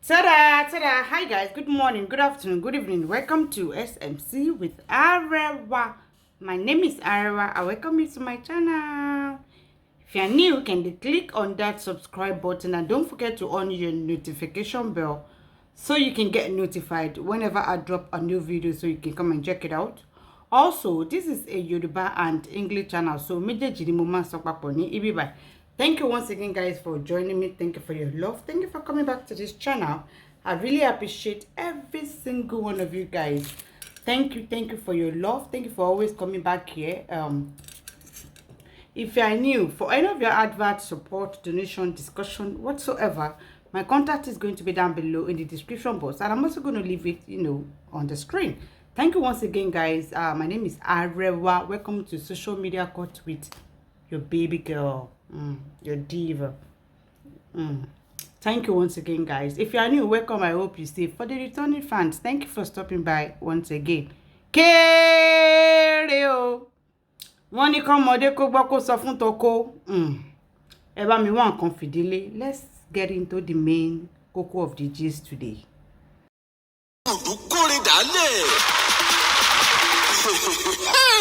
Ta-da, ta-da. Hi guys, good morning, good afternoon, good evening. Welcome to SMC with Arewa. My name is Arewa. I welcome you to my channel. If you're new, can you click on that subscribe button and don't forget to on your notification bell so you can get notified whenever I drop a new video, so you can come and check it out. Also, this is a Yoruba and English channel, so thank you once again, guys, for joining me. Thank you for your love. Thank you for coming back to this channel. I really appreciate every single one of you guys. Thank you for your love. Thank you for always coming back here. If you are new, for any of your advert, support, donation, discussion, whatsoever, my contact is going to be down below in the description box, and I'm also going to leave it, on the screen. Thank you once again, guys. My name is Arewa. Welcome to Social Media Court with your baby girl, your diva. Thank you once again, guys. If you are new, welcome. I hope you stay. For the returning fans, thank you for stopping by once again. Kereo. Wọ́n ní kan mọdé kó gbọ́ kó sọ fún toko. Ẹ bá mi wá nǹkan fìdílé. Let's get into the main kókó of the gist today.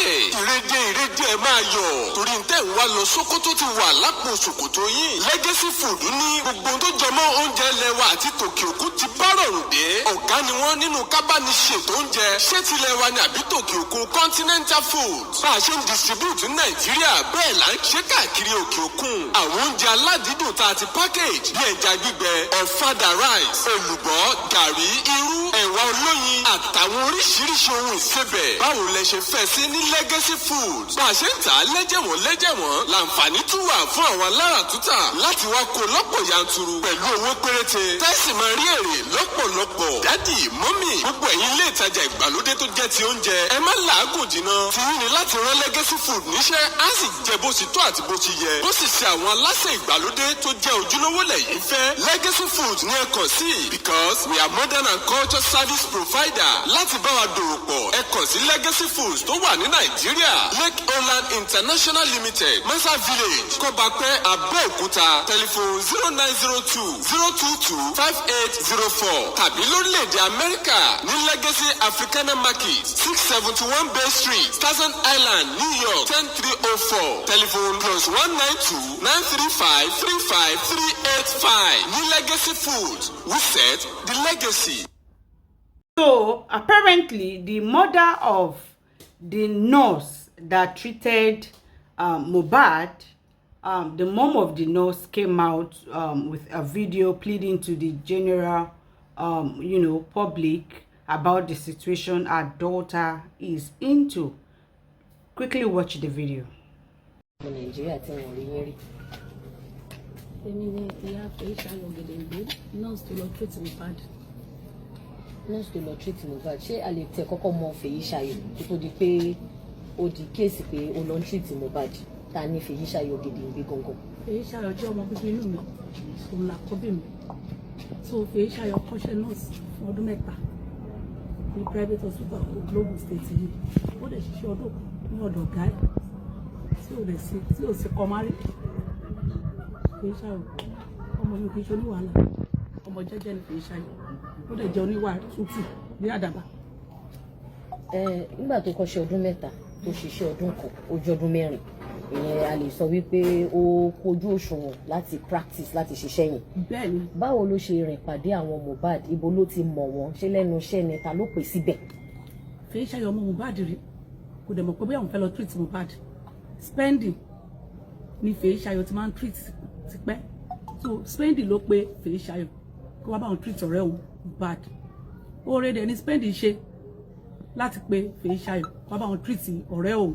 Ìrèdè ẹ máa yọ̀ torí ntẹ́ ń wá lọ Sókótó ti wà lápò ṣòkòtò yín. Legacy Food ní gbogbo tó jọmọ́ oúnjẹ lẹ́wà àti tòkè òkun ti bá rọrùn dé. Ọ̀gá ni wọ́n nínú kábàánì ṣètò oúnjẹ. Ṣé tilẹ̀ wa ni àbí tòkè òkun Continental Foods? Bá a ṣe ń distribute ní Nàìjíríà bẹ́ẹ̀ là ń ṣe káàkiri òkè òkun. Àwọn oúnjẹ aládìídùn tá a ti package bí ẹja gbígbẹ, ọ̀fadà rice, èlùbọ́, gàrí, irú, ẹ̀wà olóyin àtàwọn oríṣiríṣi ohun ìsebẹ̀. Báwo lẹ ṣe fẹ́ sí ní Legacy Foods? Bá a ṣe ń tà á lẹ́jẹ̀wọ̀n láǹfààní tún wà fún àwọn alára tútà láti wá kó lọ́pọ̀ yanturu pẹ̀lú owó péréte. Tẹ́sí máa rí èrè lọ́pọ̀lọpọ̀. Dádì, mọ́mì, gbogbo ẹ̀yin ilé ìtajà ìgbàlódé tó jẹ́ ti oúnjẹ. Ẹ má làágùn jìnnà. Tí yín ni láti rán Legacy Food níṣẹ́, á sì jẹ bó ti tó àti bó ti yẹ. Bó sì ṣe àwọn aláṣẹ ìgbàlódé tó jẹ́ ojúlówó lẹ́yìn fẹ́. Legacy Food ní ẹ kàn sí because we are modern and culture service provider. Láti bá wa dòwò pọ̀, ẹ kàn sí Legacy Foods tó wà ní Nàìjíríà. Lake Holland International Limited, Mesa Village, Kọ́bápẹ́, Abẹ́òkúta. Telephone 0902-022-5804. Tàbí lórílẹ̀-èdè Amẹ́ríkà ní Legacy Africana Market, 671 Bay Street, Thousand Island, New York, 10304. Telephone +192-935-35385. Ní Legacy Foods, we set the legacy. So apparently the mother of the nurse that treated Mohbad, the mom of the nurse came out with a video pleading to the general public about the situation her daughter is into. Quickly watch the video. Nigeria tí wọ́n rí yẹn rí. Èmi ni ìyá Fèyíṣayọ̀ Ògèdèǹgbé, nurse tó lọ treat Mohbad. Nurse tó lọ treat Mohbad. Ṣé a lè tẹ kọ́kọ́ mọ Fèyíṣayọ̀ tó di pé ó di kéèsì pé ó lọ treat Mohbad? Ta ni Fèyíṣayọ̀ Ògèdèǹgbé gangan? Fèyíṣayọ̀ jẹ́ ọmọ bíbí inú mi, òun làkọ́bí mi. So Fèyíṣayọ̀ kọ́ṣẹ́ nurse fún ọdún 3 ní private hospital Global State yìí. Ó dẹ̀ ṣiṣẹ́ ọdún ní ọ̀dọ̀ ọ̀gá ẹ̀ tí ò sí kọ́ márí. Fèyíṣayọ̀ ọmọ mi kì í ṣe oníwàhálà, ọmọ jẹ́jẹ́ ni Fèyíṣayọ̀. Ó dẹ̀ jẹ́ oníwà tútù ní àdàbà. Nígbà tó kọ́ṣẹ́ ọdún 3 tó ṣiṣẹ́ ọdún kan, ojú ọdún 4, ìyẹn a lè sọ wípé ó kojú òṣùwọ̀n láti practice láti ṣiṣẹ́ yẹn. Bẹ́ẹ̀ni. Báwo ló ṣe rìn pàdé àwọn Mohbad? Ibo ló ti mọ̀ wọ́n? Ṣé lẹ́nu iṣẹ́ ni? Ta ló pè síbẹ̀? Fèyíṣayọ̀ ọmọ Mohbad rí, kò dẹ̀ mọ̀ pé bóyá òun fẹ́ lọ treat Mohbad. Spending ni Fèyíṣayọ̀ ti máa ń treat tipẹ́. So Spending ló pé Fèyíṣayọ̀ kó wá bá òun treat ọ̀rẹ́ òun Mohbad. Oore dẹ̀ ni Spending ṣe láti pé Fèyíṣayọ̀ wá bá òun treat ọ̀rẹ́ òun.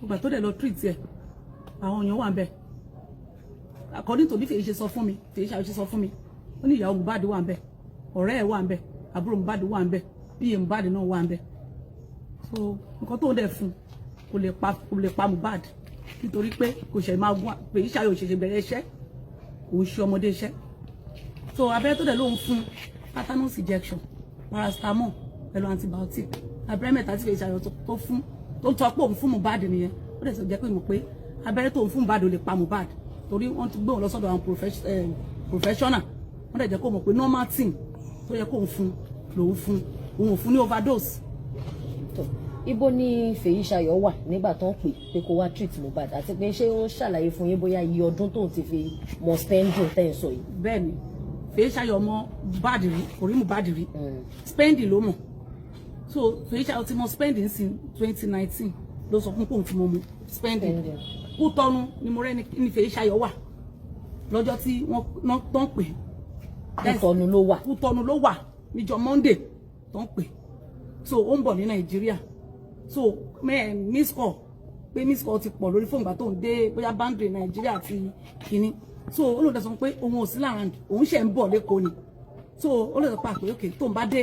Ìgbà tó dẹ̀ lọ treat ẹ̀, àwọn èèyàn wà ń bẹ̀. According to bí Fèyíṣayọ̀ sọ fún mi, ó ní ìyàwó Mohbad wà ń bẹ̀, ọ̀rẹ́ ẹ̀ wà ń bẹ̀, àbúrò Mohbad wà ń bẹ̀, bíyè Mohbad náà wà ń bẹ̀. So nǹkan tó dẹ̀ fún kò lè pa Mohbad nítorí pé kò ṣe máa gún Fèyíṣayọ̀ òṣèṣe bẹ̀rẹ̀ iṣẹ́, òun ṣe ọmọdé iṣẹ́. So abẹ́rẹ́ tó dẹ̀ ló ń fún tetanus injection, paracetamol pẹ̀lú antibiotic. Abẹ́rẹ́ mẹ́ta tí Fèyíṣayọ̀ tó fún tó ń tọ́ pé òun fún Mohbad nìyẹn. Ó dẹ̀ sọ jẹ́ pé mọ̀ pé abẹ́rẹ́ tó ń fún Mohbad ò lè pa Mohbad torí wọ́n ti gbé òun lọ sọ́dọ̀ àwọn professional wọ́n dẹ̀ jẹ́ kó mọ̀ pé normal thing tó yẹ kó ń fún lòun fún òun ò fún ní overdose. Ibo ni Fèyíṣayọ̀ wà nígbà tó ń pè kó wá treat Mohbad àti pé ṣé ó ṣàlàyé fún yín bóyá iye ọdún tóun ti fi mọ spending tẹ́ ń sọ yìí. Bẹ́ẹ̀ni Fèyíṣayọ̀ mọ Mohbad rí kò rí Mohbad rí spending ló mọ̀ so Fèyíṣayọ̀ ti mọ spending sí 2019 ló sọ fún pé òun ti mọ spending Kútọ́nù ni mo rẹ́ ní Fèyíṣayọ̀ wà lọ́jọ́ tí wọ́n tó ń pè. Kútọ́nù ló wà. Kútọ́nù ló wà níjọ́ Monday tó ń pè so ó ń bọ̀ ní Nàìjíríà so miss call ti pọ̀ lórí fóònù gbà tó ń dé bóyá boundary Nàìjíríà àti kínní so ó lè sọ pé òun ò sí láàrin òun ṣe ń bọ̀ lẹ́kọ̀ọ́ ni so ó lè sọ pé àpè tó ń bá dé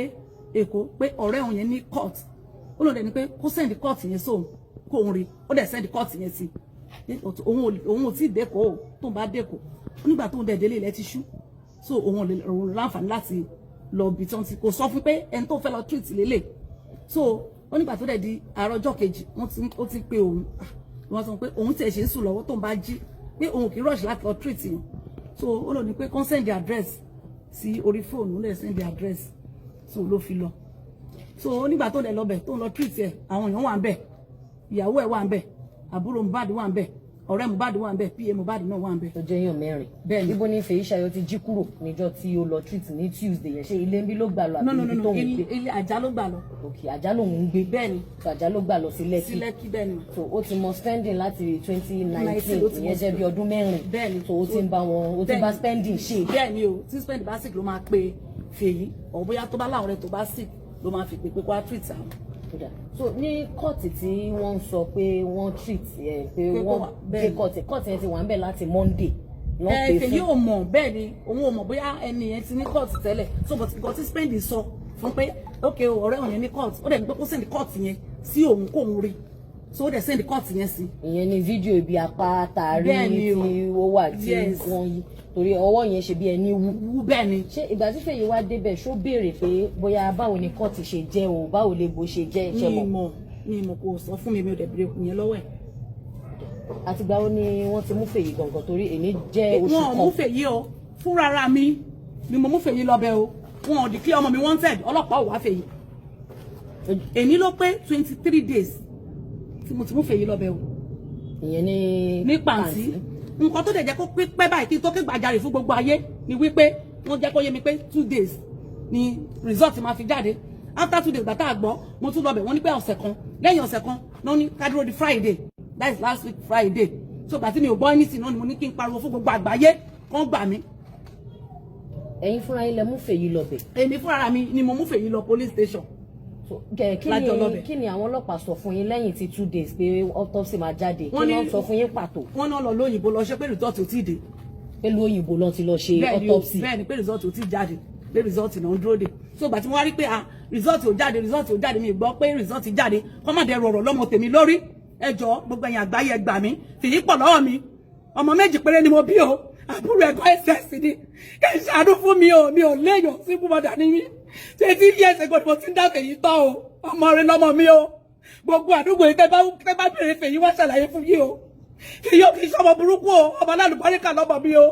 Èkó pé ọ̀rẹ́ òun yẹn ní court ó lè ní pé kó send court yẹn sóun kó òun rí ó dẹ̀ send court yẹn sí òun ò tí ì dẹ́kọ̀ọ́ tó ń bá dẹ́kọ̀ọ́ nígbà tó ń dẹ̀ délé ilẹ̀ ti ṣú so òun láǹfààní láti lọ bí tí wọ́n ti kò sọ fún pé ẹni tó fẹ́ lọ treat lélẹ̀ so ó nígbà tó dẹ̀ di àárọ̀ ọjọ́ kejì ó ti pé òun wọ́n sọ pé òun tiẹ̀ ṣe ń sùn lọ́wọ́ tó ń bá jí pé òun kì í rush láti lọ treat yẹn so ó lọ ní pé kàn send the address sí orí fóònù ó lè send the address so ló fi lọ so ó nígbà tó dẹ̀ lọ bẹ̀ tó ń lọ treat ẹ̀ àwọn èèyàn wà ń bẹ̀ ìyàwó ẹ̀ wà ń bẹ̀ àbúrò Mohbad wà ń bẹ̀ ọ̀rẹ́ Mohbad wà ń bẹ̀ pa Mohbad náà wà ń bẹ̀. ó jẹ́ èèyàn mẹ́rin. bẹ́ẹ̀ni ibo ni Fèyíṣayọ̀ ti jí kúrò níjọ́ tí ó lọ treat ní Tuesday yẹn ṣé ilé ń bí ló gbà lọ àbí ibi tó ń gbé. ilé Àjà ló gbà lọ. ok Àjà lòun ń gbé. bẹ́ẹ̀ni so Àjà ló gbà lọ sí Lẹ́kì. sí Lẹ́kì bẹ́ẹ̀ni. so ó ti mọ spending láti 2019 ìyẹn jẹ́ bí ọdún mẹ́rin. bẹ́ẹ̀ni so ó ti ń bá wọn ó ti bá spending ṣe. bẹ́ẹ̀ni o tí spending bá sick ló máa pe Fèyí ọ̀ bóyá tó bá láwọn rẹ̀ tó bá sick ló máa fi pé kó wá treat àwọn. so ní kóòtù tí wọ́n ń sọ pé wọ́n treat pé wọ́n gbé kóòtù yẹn ti wà ń bẹ̀ láti Monday. Fèyí ò mọ̀ bẹ́ẹ̀ ni òun ò mọ̀ bóyá ẹni yẹn ti ní kóòtù tẹ́lẹ̀ so but nǹkan tí spending sọ fún pé ok ọ̀rẹ́ òun yẹn ní kóòtù ó dẹ̀ ní pé kó send kóòtù yẹn sí òun kó òun rí so ó dẹ̀ send kóòtù yẹn sí. ìyẹn ni fídíò ibi apá tààrí tí ó wà tí wọ́n yí torí ọwọ́ yẹn ṣe bí ẹni wú. bẹ́ẹ̀ ni. ṣé ìgbà tí Fèyí wá débẹ̀ ṣó béèrè pé bóyá báwo ni kóòtù ṣe jẹ́ o báwo lè bó ṣe jẹ́ ìṣẹ́ mọ́. mi mọ̀ kò sọ fún mi ò dẹ̀ béèrè kù yẹn lọ́wọ́ ẹ̀. àtìgbà wo ni wọ́n ti mú Fèyí gangan torí èmi jẹ́ oṣù kan. wọn ò mú Fèyí o fúnra mi ni mo mú Fèyí lọ bẹ̀ o wọn ò declare ọmọ mi wanted ọlọ́pàá ò wá Fèyí. èmi ló pé 23 days tí mo ti mú Fèyí lọ bẹ̀ o. ìyẹn ní pàǹtí nǹkan tó dẹ̀ jẹ́ kó pẹ́ báyìí kí n tó ké gbàjarè fún gbogbo ayé ni wípé wọ́n jẹ́ kó yé mi pé 2 days ni result máa fi jáde after 2 days gbàtà àgbọ̀ mo tún lọ bẹ̀ wọ́n ní pé ọ̀sẹ̀ kan lẹ́yìn ọ̀sẹ̀ kan náà ní ká dúró di Friday that is last week Friday so gbàtí mi ò gbọ́ anything náà ni mo ní kí n pariwo fún gbogbo àgbáyé kán gbà mí. ẹ̀yin fúnra yín lẹ mú Fèyí lọ bẹ̀. èmi fúnra mi ni mo mú Fèyí lọ police station. kí ni àwọn ọlọ́pàá sọ fún yín lẹ́yìn tí 2 days pé autopsy máa jáde kí wọ́n sọ fún yín pàtó. wọ́n náà lọ lóyìnbó lọ ṣe pé result ò tí ì dé. pé lóyìnbó lọ ti lọ ṣe autopsy. bẹ́ẹ̀ni pé result ò tí ì jáde pé result náà ń dúró dè so gbà tí mo wá rí pé result ò jáde mi gbọ́ pé result jáde kọ́ má dẹ̀ rọrọ̀ lọ́mọ tèmi lórí ẹ jọ̀ọ́ gbogbo ẹ̀yin àgbáyé ẹ gbà mí Fèyí pọ̀ lọ́wọ́ mi ọmọ méjì péré ni mo bí o àbúrò ẹ̀kọ́ ss ni kẹ́ ẹ ṣàánú fún mi o mi ò léèyàn sí búmọ̀dà ní mi 20 years ago ni mo ti ń dá Fèyí tọ́ o ọmọ rẹ lọmọ mi o gbogbo àdúgbò yìí tẹ́ bá bèrè Fèyí wá ṣàlàyé fún yìí o Fèyí ò kì í ṣọmọ burúkú o ọmọ alálùbáríkà lọmọ mi o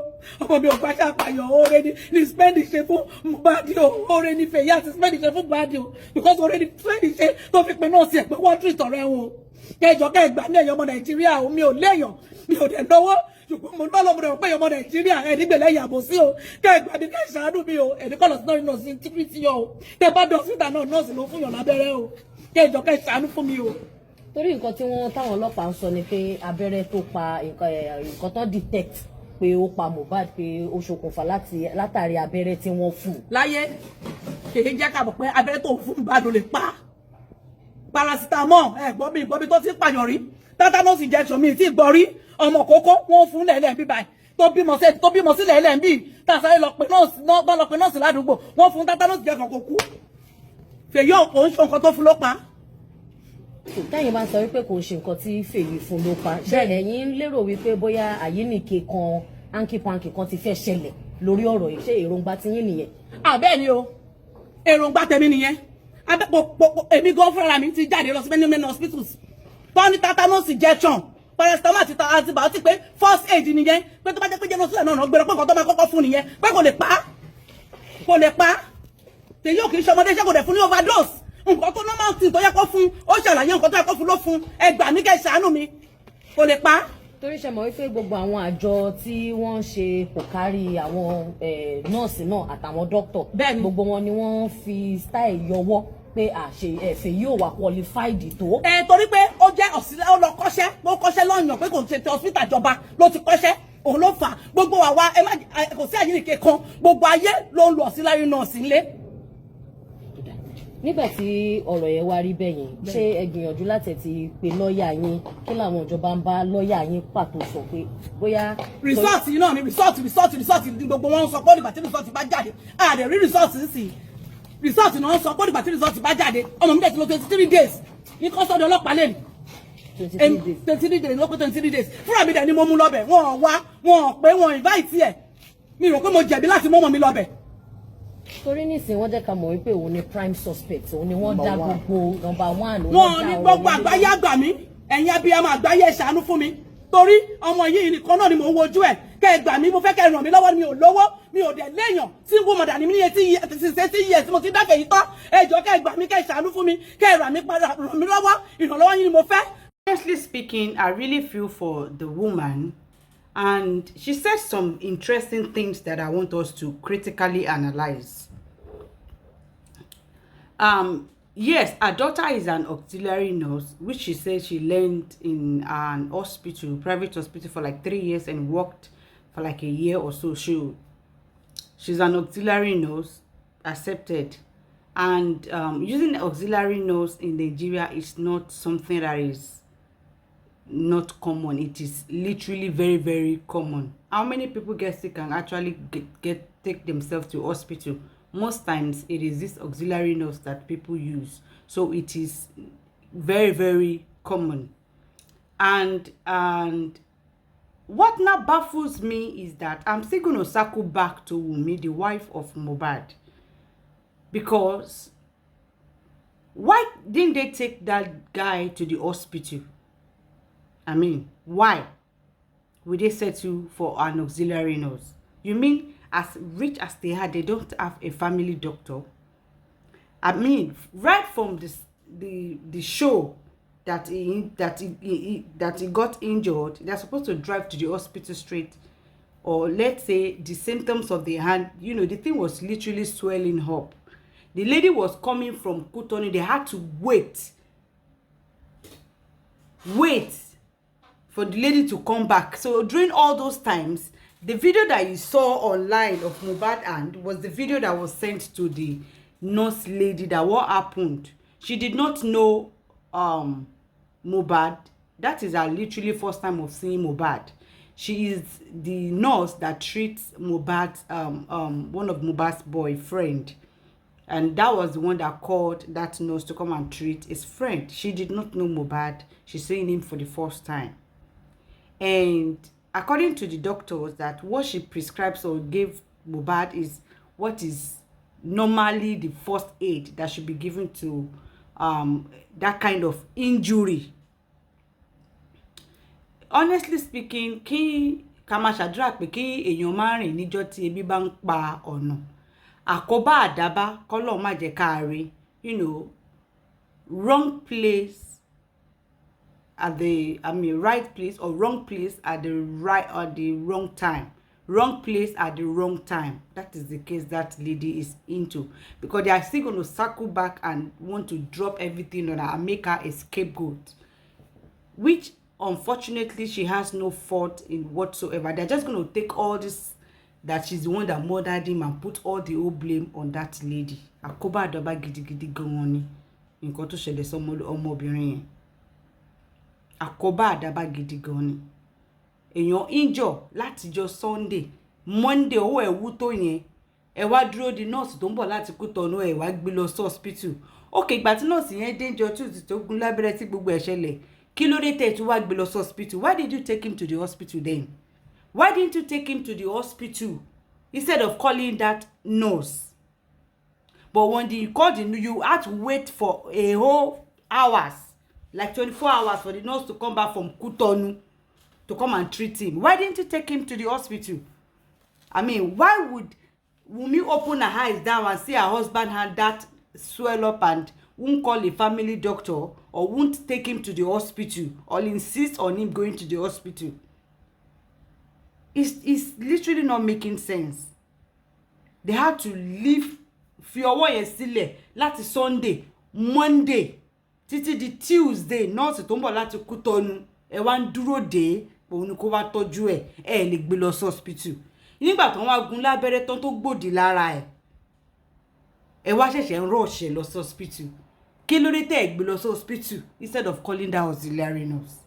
ọmọ mi ò gbàṣà àpàyàn oore ni spending ṣe fún Mohbad o oore ni Fèyí àti spending ṣe fún Mohbad o because oore ni spending ṣe tó fi pinnu sí ẹ pé wọ́n treat ọ̀rẹ́ wọn o kẹjọ kẹgbà ní ẹ̀yọ́ ọmọ Nàìjíríà o mi ò léèyàn mi ò dẹ̀ lọ́wọ́ ṣùgbọ́n mo lọ́lọ́ mo rẹ̀ pé ọmọ Nàìjíríà ẹ̀ẹ́dígbẹ̀lẹ̀ yàbò sí o kẹgbà ní kẹ́ ṣàánú mi o ẹ̀ẹ́dí kọ́lọ̀ sí náà nọ́ọ̀sì integrity o tẹ bá dọ̀sítà náà nọ́ọ̀sì ló fún yàn lábẹ́rẹ́ o kẹjọ kẹ́ ṣàánú fún mi o. torí nǹkan tí táwọn ọlọ́pàá ń sọ ni pé abẹ́rẹ́ tó pa nǹkan tó detect pé ó pa Mohbad pé ó ṣokùnfà látàrí abẹ́rẹ́ tí wọ́n fún. láyé kèé jẹ́ ká mọ̀ pé abẹ́rẹ́ tó fún Mohbad lè pa paracetamol gbọ́ mi tó ti pààyàn rí tetanus injection mi ti gbọ́ rí ọmọ kókó wọ́n fún lẹ́lẹ́ bí báyìí tó bímọ sí lẹ́lẹ́ bí tàṣàlẹ̀ lọ pé nọ́ọ̀sì ládùúgbò wọ́n fún tetanus injection kò kú Fèyí kò ń ṣe nǹkan tó fún ló pa. táyìn bá sọ wípé kò ń ṣe nǹkan tí Fèyí fún ló pa ṣé ẹ̀yin lérò wípé bóyá àyíníke kan hanky-panky kan ti fẹ́ ṣẹlẹ̀ lórí ọ̀rọ̀ yìí ṣé èròǹgbà ti yín nìyẹn. bẹ́ẹ̀ ni o èròǹgbà tèmi nìyẹn èmi gan fúnra mi ti jáde lọ sí many hospitals tó ní tetanus injection paracetamol àti antibiotic pé first aid nìyẹn pé tó bá jẹ́ pé jẹ́nu sílẹ̀ náà gbẹ̀rẹ̀ pé nǹkan tó máa kọ́kọ́ fún nìyẹn pé kò lè pa á kò lè pa tèyí ò kì í ṣọmọdé ṣé kò dẹ̀ fún ní overdose nǹkan tó normal thing tó yẹ kó fún ó ṣàlàyé nǹkan tó yẹ kó fún ló fún ẹ gbà mí kẹ́ ṣàánú mi kò lè pa. torí ṣe mọ̀ wípé gbogbo àwọn àjọ tí wọ́n ń ṣe kò kárí àwọn nọ́ọ̀sì náà àtàwọn dókítà gbogbo wọn ni wọ́n fi style yọwọ́ pé àṣe ẹ̀fẹ̀ yóò wà qualified tó. Torí pé ó jẹ́ ọ̀sílẹ̀ ó lọ kọ́ṣẹ́ ó kọ́ṣẹ́ lọ́yàn pé kò ń ṣe ti hospital ìjọba ló ti kọ́ṣẹ́ òun ló fà gbogbo àwa kò sí àyíníke kan gbogbo ayé ló ń lo auxiliary nurse nílé. nígbà tí ọ̀rọ̀ yẹn wá rí bẹ́ẹ̀ yẹn ṣé ẹ gbìyànjú láti ti pe lọ́ọ̀yà yín kí làwọn ìjọba ń bá lọ́ọ̀yà yín pàtó sọ pé bóyá. result yìí náà ni result ni gbogbo wọn sọ pé nígbà tí result bá jáde àdè rí result sí result náà sọ pé nígbà tí result bá jáde ọmọ mi dẹ̀ ti lọ 23 days ní kọ́sọ́dọ̀ ọlọ́pàá lẹ́nu 23 days ló pé 23 days fúnra mi dẹ̀ ni mo mú lọ́bẹ̀ wọn wá wọn pé wọn invite ẹ̀ mi rò pé mo jẹ̀bi láti mú ọmọ mi lọ́bẹ̀. torí nísìnyí wọ́n jẹ́ ká mọ̀ wípé òun ni prime suspect òun ni wọ́n dá gbogbo number 1. wọ́n ní gbogbo àgbáyé àgbà mi ẹ̀yin abiyamọ àgbáyé ṣàánú fún mi torí ọmọ yìí nìkan náà ni mò ń wojú ẹ̀ kẹ́ ẹ gbà mí mo fẹ́ kẹ́ ẹ ràn mí lọ́wọ́ mi ò lówó mi ò dẹ̀ léèyàn single mother ni mi ní 80 years tí mo ti dáfẹ́ yìí tán ẹ jọ̀ọ́ kẹ́ ẹ gbà mí kẹ́ ẹ ṣàánú fún mi kẹ́ ẹ ràn mí lọ́wọ́ ìrànlọ́wọ́ yín ni mo fẹ́. Honestly speaking, I really feel for the woman, and she said some interesting things that I want us to critically analyze. Yes, her daughter is an auxiliary nurse, which she said she learned in an hospital, private hospital, for like 3 years and worked for like a year or so. She's an auxiliary nurse, accepted. And using auxiliary nurse in Nigeria is not something that is not common. It is literally very, very common. How many people get sick and actually take themselves to hospital? Most times it is this auxiliary nurse that people use, so it is very, very common. And what now baffles me is that I'm still going to circle back to Wunmi, the wife of Mohbad, because why didn't they take that guy to the hospital? I mean, why would they settle for an auxiliary nurse? You mean as rich as they are, they don't have a family doctor? I mean, right from the show that he got injured, they're supposed to drive to the hospital straight, or let's say the symptoms of the hand, you know, the thing was literally swelling up. The lady was coming from Kutoni. They had to wait for the lady to come back. So during all those times, the video that you saw online of Mohbad and was the video that was sent to the nurse lady that what happened. She did not know Mohbad. That is her literally first time of seeing Mohbad. She is the nurse that treats Mohbad's one of Mohbad's boyfriend. And that was the one that called that nurse to come and treat his friend. She did not know Mohbad. She's seeing him for the first time. And according to the doctors, that what she prescribes or gave Mohbad is what is normally the first aid that should be given to that kind of injury. Honestly speaking, kí ká máa ṣàdúrà pé kí èèyàn má rìn níjọ́ tí ebi bá ń pa ọ̀nà. Àkóbá àdábá kọ́lọ́run má jẹ́ ká rí, you know, wrong place at the right place, or wrong place at the wrong time. Wrong place at the wrong time. That is the case that lady is into, because they are still going to circle back and want to drop everything on her and make her a scapegoat, which unfortunately she has no fault in whatsoever. They're just going to take all this, that she's the one that murdered him, and put all the whole blame on that lady. Àkóbá àdábá gidigidi gan ni nǹkan tó ṣẹlẹ̀ ọmọbìnrin yẹn. Àkóbá àdábá gidi gan ni. Èèyàn injure látijọ́ Sunday, Monday owó ẹ̀wú tó yẹn, ẹ wá dúró di nurse tó ń bọ̀ láti Kútọ̀nù, ẹ wá gbé lọ sí hospital. Okay, ìgbà tí nurse yẹn dé jọ Tuesday tó gún lábẹ́rẹ́ tí gbogbo ẹ̀ ṣẹlẹ̀, kí ló dé tẹ́ tí wá gbé lọ sí hospital? Why did you take him to the hospital then? Why didn't you take him to the hospital instead of calling that nurse? But when you called him, you had to wait for a whole hours, like 24 hours, for the nurse to come back from Kútọ̀nù to come and treat him. Why didn't you take him to the hospital? I mean, why Wunmi open her eyes down and see her husband had that swell up and won't call a family doctor or won't take him to the hospital or insist on him going to the hospital. It's literally not making sense. They had to leave fi ọwọ́ yẹn sílẹ̀ láti Sunday, Monday, títí di Tuesday, nọ́ọ̀sì tó ń bọ̀ láti Kútọ́nù ẹ wá ń dúró dé òun ni kó wá tọ́jú ẹ lè gbé lọ sí hospital. Nígbà tó wá gún lábẹ́rẹ́ tán tó gbòdì lára ẹ wá ṣẹ̀ṣẹ̀ ń rush lọ sí hospital. Kí ló dé tẹ́ ẹ gbé lọ sí hospital instead of calling that auxiliary nurse?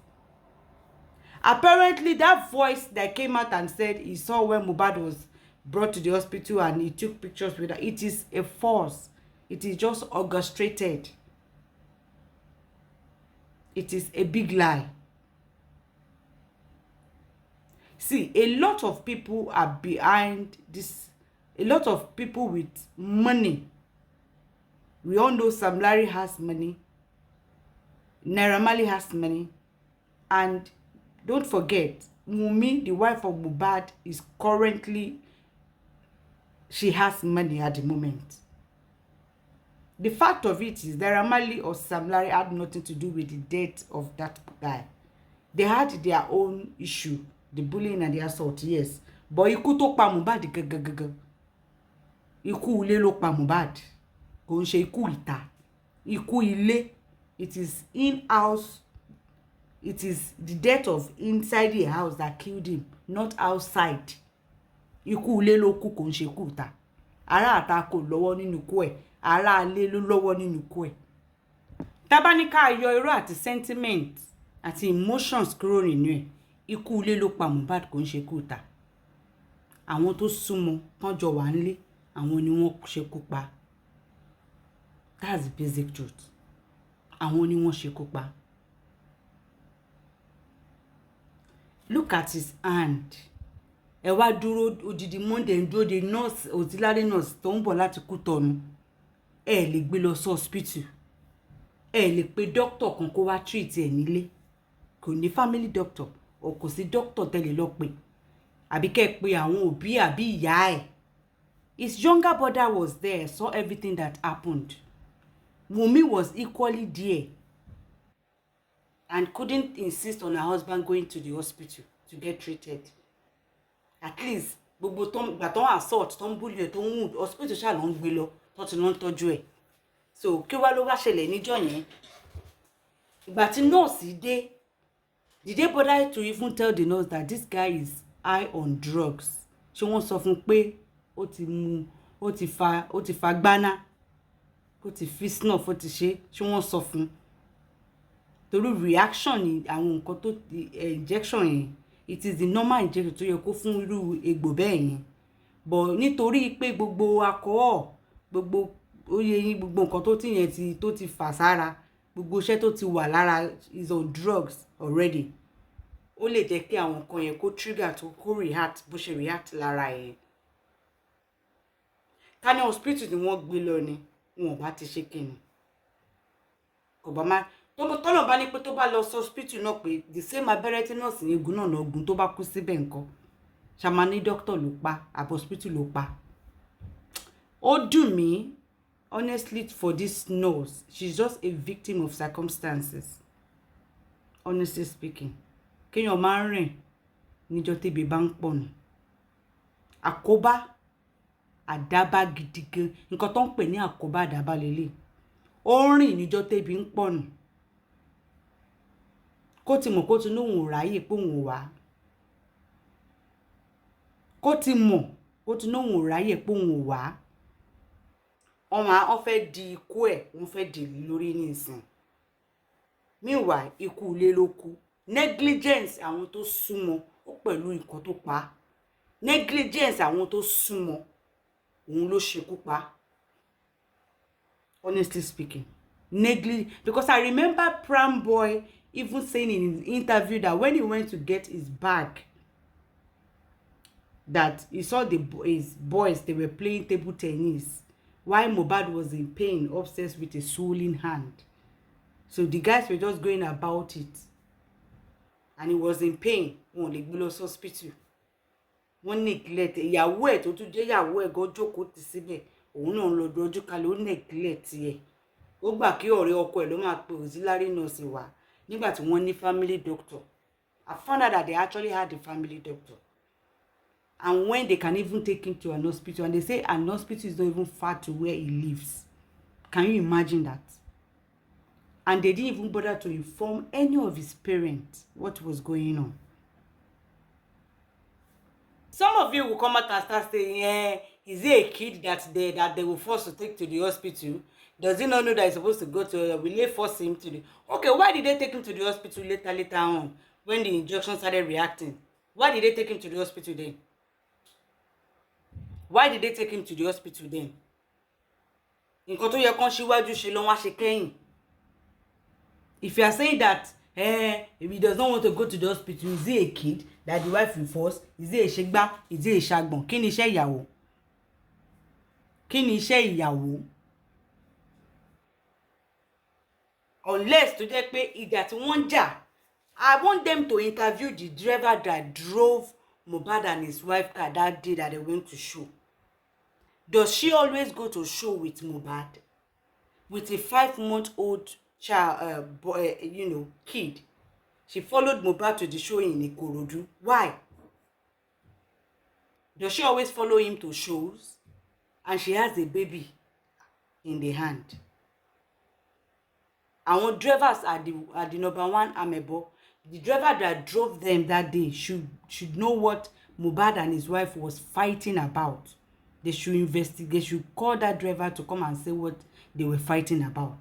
Apparently that voice that came out and said he saw when Mohbad was brought to the hospital and he took pictures with her, it is a false. It is just orchestrated. It is a big lie. See, a lot of people are behind this. A lot of people with money. We all know Sam Larry has money. Naira Marley has money. And don't forget, Wunmi, the wife of Mohbad, is currently, she has money at the moment. The fact of it is Naira Marley or Sam Larry had nothing to do with the death of that guy. They had their own issue, the bullying and the assault, yes. But ikú tó pa Mohbad gangan. Ikú ilé ló pa Mohbad. Kò ń ṣe ikú ìta. Ikú ilé. It is in-house. It is the death of inside the house that killed him, not outside. Ikú ilé ló kú, kò ń ṣe ikú ìta. Ará àta kò lọ́wọ́ nínú ikú ẹ̀. Ará ilé ló lọ́wọ́ nínú ikú ẹ̀. Tá bá ní ká yọ irọ́ àti sentiment àti emotions kúrò nínú ẹ̀. Ikú ilé ló pa Mohbad, kò ń ṣe ikú ìta. Àwọn tó súnmọ́ tán jọ wà nílé, àwọn ni wọ́n ṣekú pa. That's the basic truth. Àwọn ni wọ́n ṣekú pa. Look at his hand. Ẹ wá dúró odidi Monday ń dúró de nurse, auxiliary nurse tó ń bọ̀ láti Kútọ́nù. Ẹ lè gbé lọ sí hospital. Ẹ lè pe doctor kan kó wá treat ẹ nílé. Kò ní family doctor o kò sí doctor tẹ́lẹ̀ lọ pé. Àbí kẹ́ pe àwọn òbí àbí ìyá ẹ̀. His younger brother was there, saw everything that happened. Wunmi was equally there and couldn't insist on her husband going to the hospital to get treated. At least, gbogbo ton gba ton assault, ton bully, ton wound, hospital sha ló ń gbé lọ, ton ti lọ ń tọ́jú ẹ̀. So, kí wá ló wá ṣẹlẹ̀ níjọ́ yẹn? Ìgbà tí nurse dé, did they bother to even tell the nurse that this guy is high on drugs? Ṣé wọ́n sọ fún pé ó ti mu, ó ti fa gbáná, ó ti fi snuff, ó ti ṣe wọ́n sọ fún? Torí reaction ni àwọn nǹkan tó injection yẹn, it is the normal injection tó yẹ kó fún irú egbò bẹ́ẹ̀ yẹn. But nítorí pé gbogbo alcohol, gbogbo oye yín, gbogbo nǹkan tó ti yẹn tó ti fà sára, gbogbo iṣẹ́ tó ti wà lára is on drugs already. Ó lè jẹ́ kí àwọn nǹkan yẹn kó trigger tó kó react bó ṣe react lára yẹn. Ká ní hospital ni wọ́n gbé lọ ni, wọn bá ti ṣe kíni. Kò bá má tọ́lọ̀ bá ní pé tó bá lọ sí hospital náà pé the same abẹ́rẹ́ tí nọ́ọ̀sì yẹn gún náà lọ gún tó bá kú síbẹ̀ nǹkan. Ṣàmà ní doctor ló pa, àbí hospital ló pa. Ó dùn mí, honestly, for this nurse. She's just a victim of circumstances. Honestly speaking. Kéèyàn máa ń rìn níjọ́ tébi bá ń pọ̀nù. Àkóbá àdábá gidi gan. Nǹkan tó ń pè ní àkóbá àdábá lélẹ̀. Ó rìn níjọ́ tébi ń pọ̀nù. Kó ti mọ̀ kó ti lóhùn ráyè pé òun ò wá. Kó ti mọ̀ kó ti lóhùn ráyè pé òun ò wá. Wọ́n fẹ́ di ikú ẹ̀, wọ́n fẹ́ dì lórí nísìn. Meanwhile, ikú ilé ló kú. Negligence àwọn tó súnmọ́ ó pẹ̀lú nǹkan tó pa. Negligence àwọn tó súnmọ́ òun ló ṣekú pa. Honestly speaking. Because I remember Pram Boy even saying in his interview that when he went to get his bag, that he saw his boys, they were playing table tennis while Mohbad was in pain upstairs with a swollen hand. So the guys were just going about it. And he was in pain. Wọ́n lè gbé lọ hospital. wọ́n neglect ìyàwó ẹ̀ tó tún jẹ́ ìyàwó ẹ̀ gan jókòó tì síbẹ̀ òun náà lọ dojú kalẹ̀ ó neglect ẹ̀ ó gbà kí ọ̀rẹ́ ọkọ ẹ̀ ló máa pe auxiliary nurse wá nígbà tí wọ́n ní family doctor. I found out that they actually had a family doctor, and when they can even take him to an hospital, and they say an hospital is not even far to where he lives. Can you imagine that? And they didn't even bother to inform any of his parents what was going on. Some of you will come out and start saying, yeah, is he a kid that they will force to take to the hospital? Does he not know that he's supposed to go to, will they force him to the, okay, why did they take him to the hospital later on, when the injection started reacting? Why did they take him to the hospital then? Why did they take him to the hospital then? Nǹkan tó yẹ kán síwájú ṣe ló wá ṣe kẹ́yìn. If you are saying that if he does not want to go to the hospital, is he a kid that the wife will force? Is he a ṣègbà? Is he a ṣàgbọ̀n? Kí ni iṣẹ́ ìyàwó? Kí ni iṣẹ́ ìyàwó? Unless tó jẹ́ pé ìjà tí wọ́n jà, I want them to interview the driver that drove Mohbad and his wife car that day that they went to show. Does she always go to show with Mohbad? With a 5-month-old child, kid. She followed Mohbad to the show in Ikorodu. Why? Does she always follow him to shows? And she has a baby in the hand. Our drivers are the number one amebo. The driver that drove them that day should know what Mohbad and his wife was fighting about. They should investigate. They should call that driver to come and say what they were fighting about.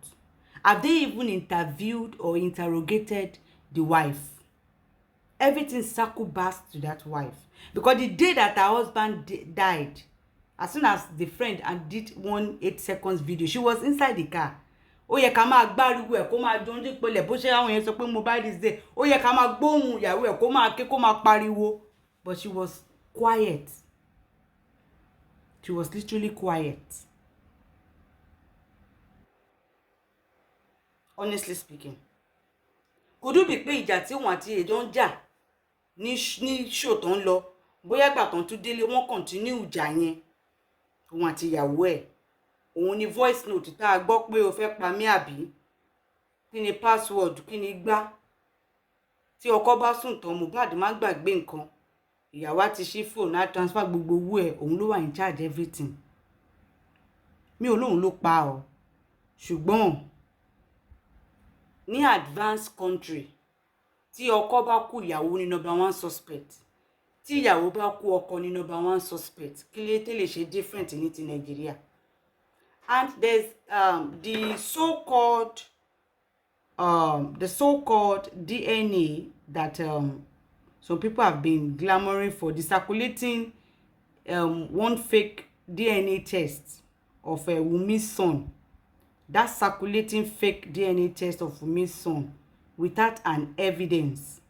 Have they even interviewed or interrogated the wife? Everything circled back to that wife. Because the day that her husband died, as soon as the friend and did 1 8 seconds video, she was inside the car. Ó yẹ ká máa gbáriwo ẹ̀ kó máa dún pẹ̀lẹ́ bó ṣe àwọn yẹn sọ pé Mohbad is there. Ó yẹ ká máa gbóhùn ìyàwó ẹ̀ kó máa ké kó máa pariwo. But she was quiet. She was literally quiet. Honestly speaking. Could it be pé ìjà tí wọ́n àti èjọ ń jà ní show tó ń lọ bóyá gbà tán tún délé wọ́n continue ìjà yẹn òun àti ìyàwó ẹ̀. Òun ni voice note tá a gbọ́ pé o fẹ́ pa mí àbí kí ni password kí ni gbá tí ọkọ bá sùn tán Mohbad má gbàgbé nǹkan ìyàwó á ti ṣí phone á transfer gbogbo owó ẹ̀ òun ló wà in charge everything. Mi ò lóhun ló pa ọ́ ṣùgbọ́n ní advanced country tí ọkọ bá kú ìyàwó ni number 1 suspect tí ìyàwó bá kú ọkọ ni number 1 suspect kí lè tẹ́lẹ̀ ṣe different ní ti Nigeria. And there's the so-called DNA that some people have been clamoring for, the circulating one fake DNA test of Wumi's son. That circulating fake DNA test of Wumi's son without an evidence.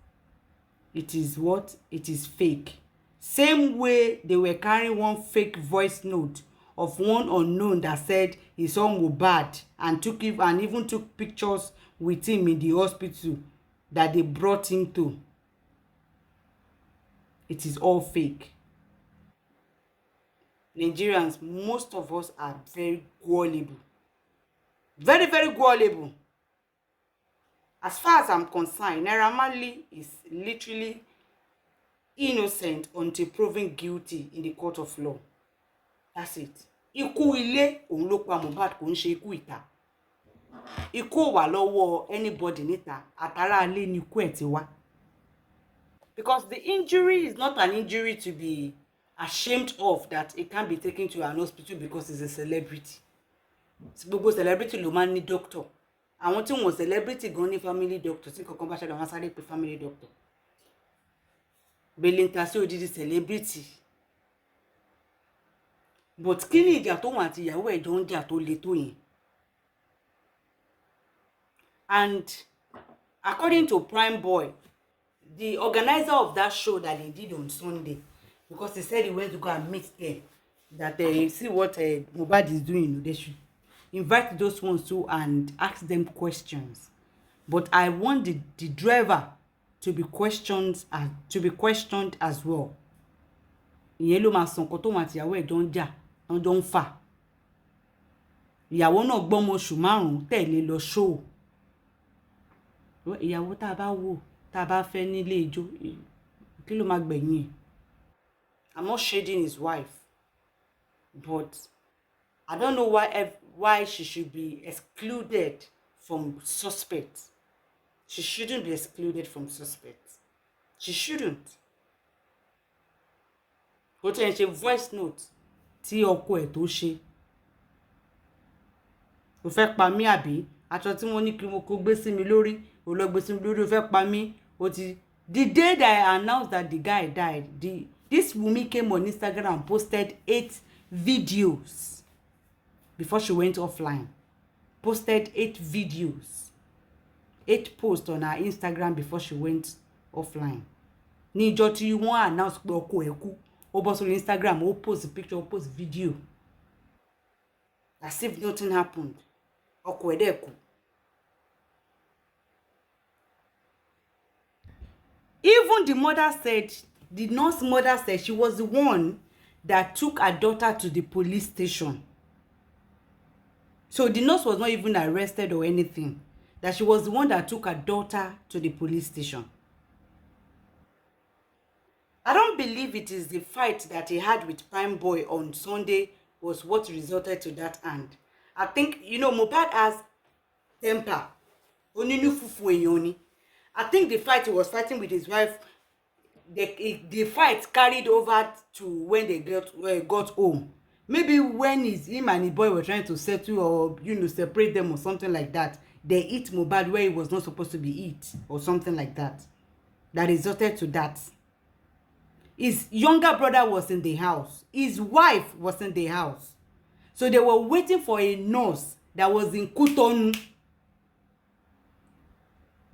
It is what? It is fake. Same way they were carrying one fake voice note of one unknown that said he saw Mohbad and even took pictures with him in the hospital that they brought him to. It is all fake. Nigerians, most of us are very gullible. Very, very gullible. As far as I'm concerned, Naira Marley is literally innocent until proven guilty in the court of law. That's it. Ikú ilé òun ló pa Mohbad kò ń ṣe ikú ìta. Ikú wà lọ́wọ́ anybody níta àtàrà ilé ni ikú ẹ̀ ti wá. Because the injury is not an injury to be ashamed of, that it can't be taken to an hospital because he's a celebrity. Gbogbo celebrity ló máa ń ní doctor. Àwọn tí wọ́n celebrity gan ní family doctor tí kankan bá ṣẹlẹ̀ wọ́n sáré pé family doctor. Belinta sí odidi celebrity. But kí ni ìjà tó wọ́n àti ìyàwó ẹ̀ jọ ń jà tó le tó yẹn? And according to Prime Boy, the organizer of that show that they did on Sunday, because he said he went to go and meet them, that see what Mohbad is doing, they should invite those ones too and ask them questions. But I want the driver to be questioned as well. ìyẹn ló máa sàn kan tó wọn àti ìyàwó ẹ̀ jọ ń jà wọ́n jọ ń fà ìyàwó náà gbọ́mọ oṣù 5 tẹ̀lé lọ ṣóò ìyàwó tá a bá wò tá a bá fẹ́ nílé ijó kí ló máa gbẹ̀yìn ẹ̀. I'm not shading his wife, but I don't know why she should be excluded from suspects. She shouldn't be excluded from suspects. She shouldn't. Ó tẹ̀ ń ṣe voice note tí ọkọ ẹ̀ tó ṣe. Ó fẹ́ pa mí àbí? Aṣọ tí wọ́n ní kí mo kó gbé sí mi lórí, ó lọ gbé sí mi lórí, ó fẹ́ pa mí. The day that I announced that the guy died, this woman came on Instagram and posted 8 videos before she went offline. Posted 8 videos. 8 posts on her Instagram before she went offline. Ní ìjọ́ tí wọ́n announce pé ọkọ ẹ̀ kú, ó bọ́ sórí Instagram, ó post picture, ó post video. As if nothing happened. Ọkọ ẹ̀ dẹ̀ kú. Even the nurse mother said she was the one that took her daughter to the police station. So the nurse was not even arrested or anything. That she was the one that took her daughter to the police station. I don't believe it is the fight that he had with Prime Boy on Sunday was what resulted to that hand. I think, Mohbad has temper. Oninu fufu eyoni. I think the fight he was fighting with his wife, the fight carried over to when they got home. Maybe when him and his boy were trying to settle or, separate them or something like that, they hit Mohbad where he was not supposed to be hit or something like that. That resulted to that. His younger brother was in the house. His wife was in the house. So they were waiting for a nurse that was in Cotonou.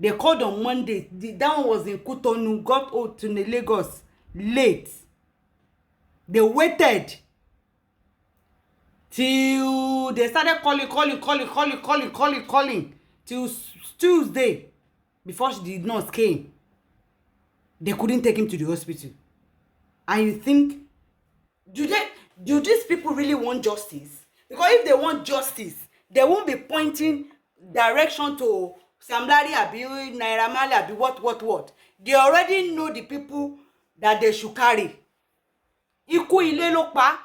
They called on Monday. That one was in Cotonou, got out to Lagos late. They waited till they started calling till Tuesday before the nurse came. They couldn't take him to the hospital. And you think, do these people really want justice? Because if they want justice, they won't be pointing direction to Sam Larry abi Naira Marley abi what. They already know the people that they should carry. Iku ile lo pa.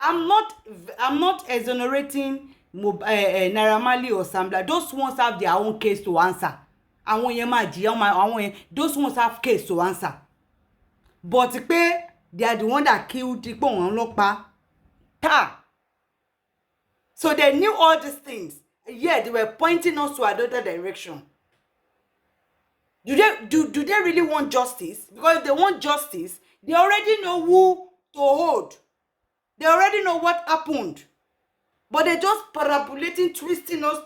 I'm not exonerating Naira Marley or Sam Larry. Those ones have their own case to answer. Those ones have case to answer. But they are the one that killed Ipo. So they knew all these things. Yeah, they were pointing us to another direction. Do they really want justice? Because if they want justice, they already know who to hold. They already know what happened. But they're just parabolating, twisting us,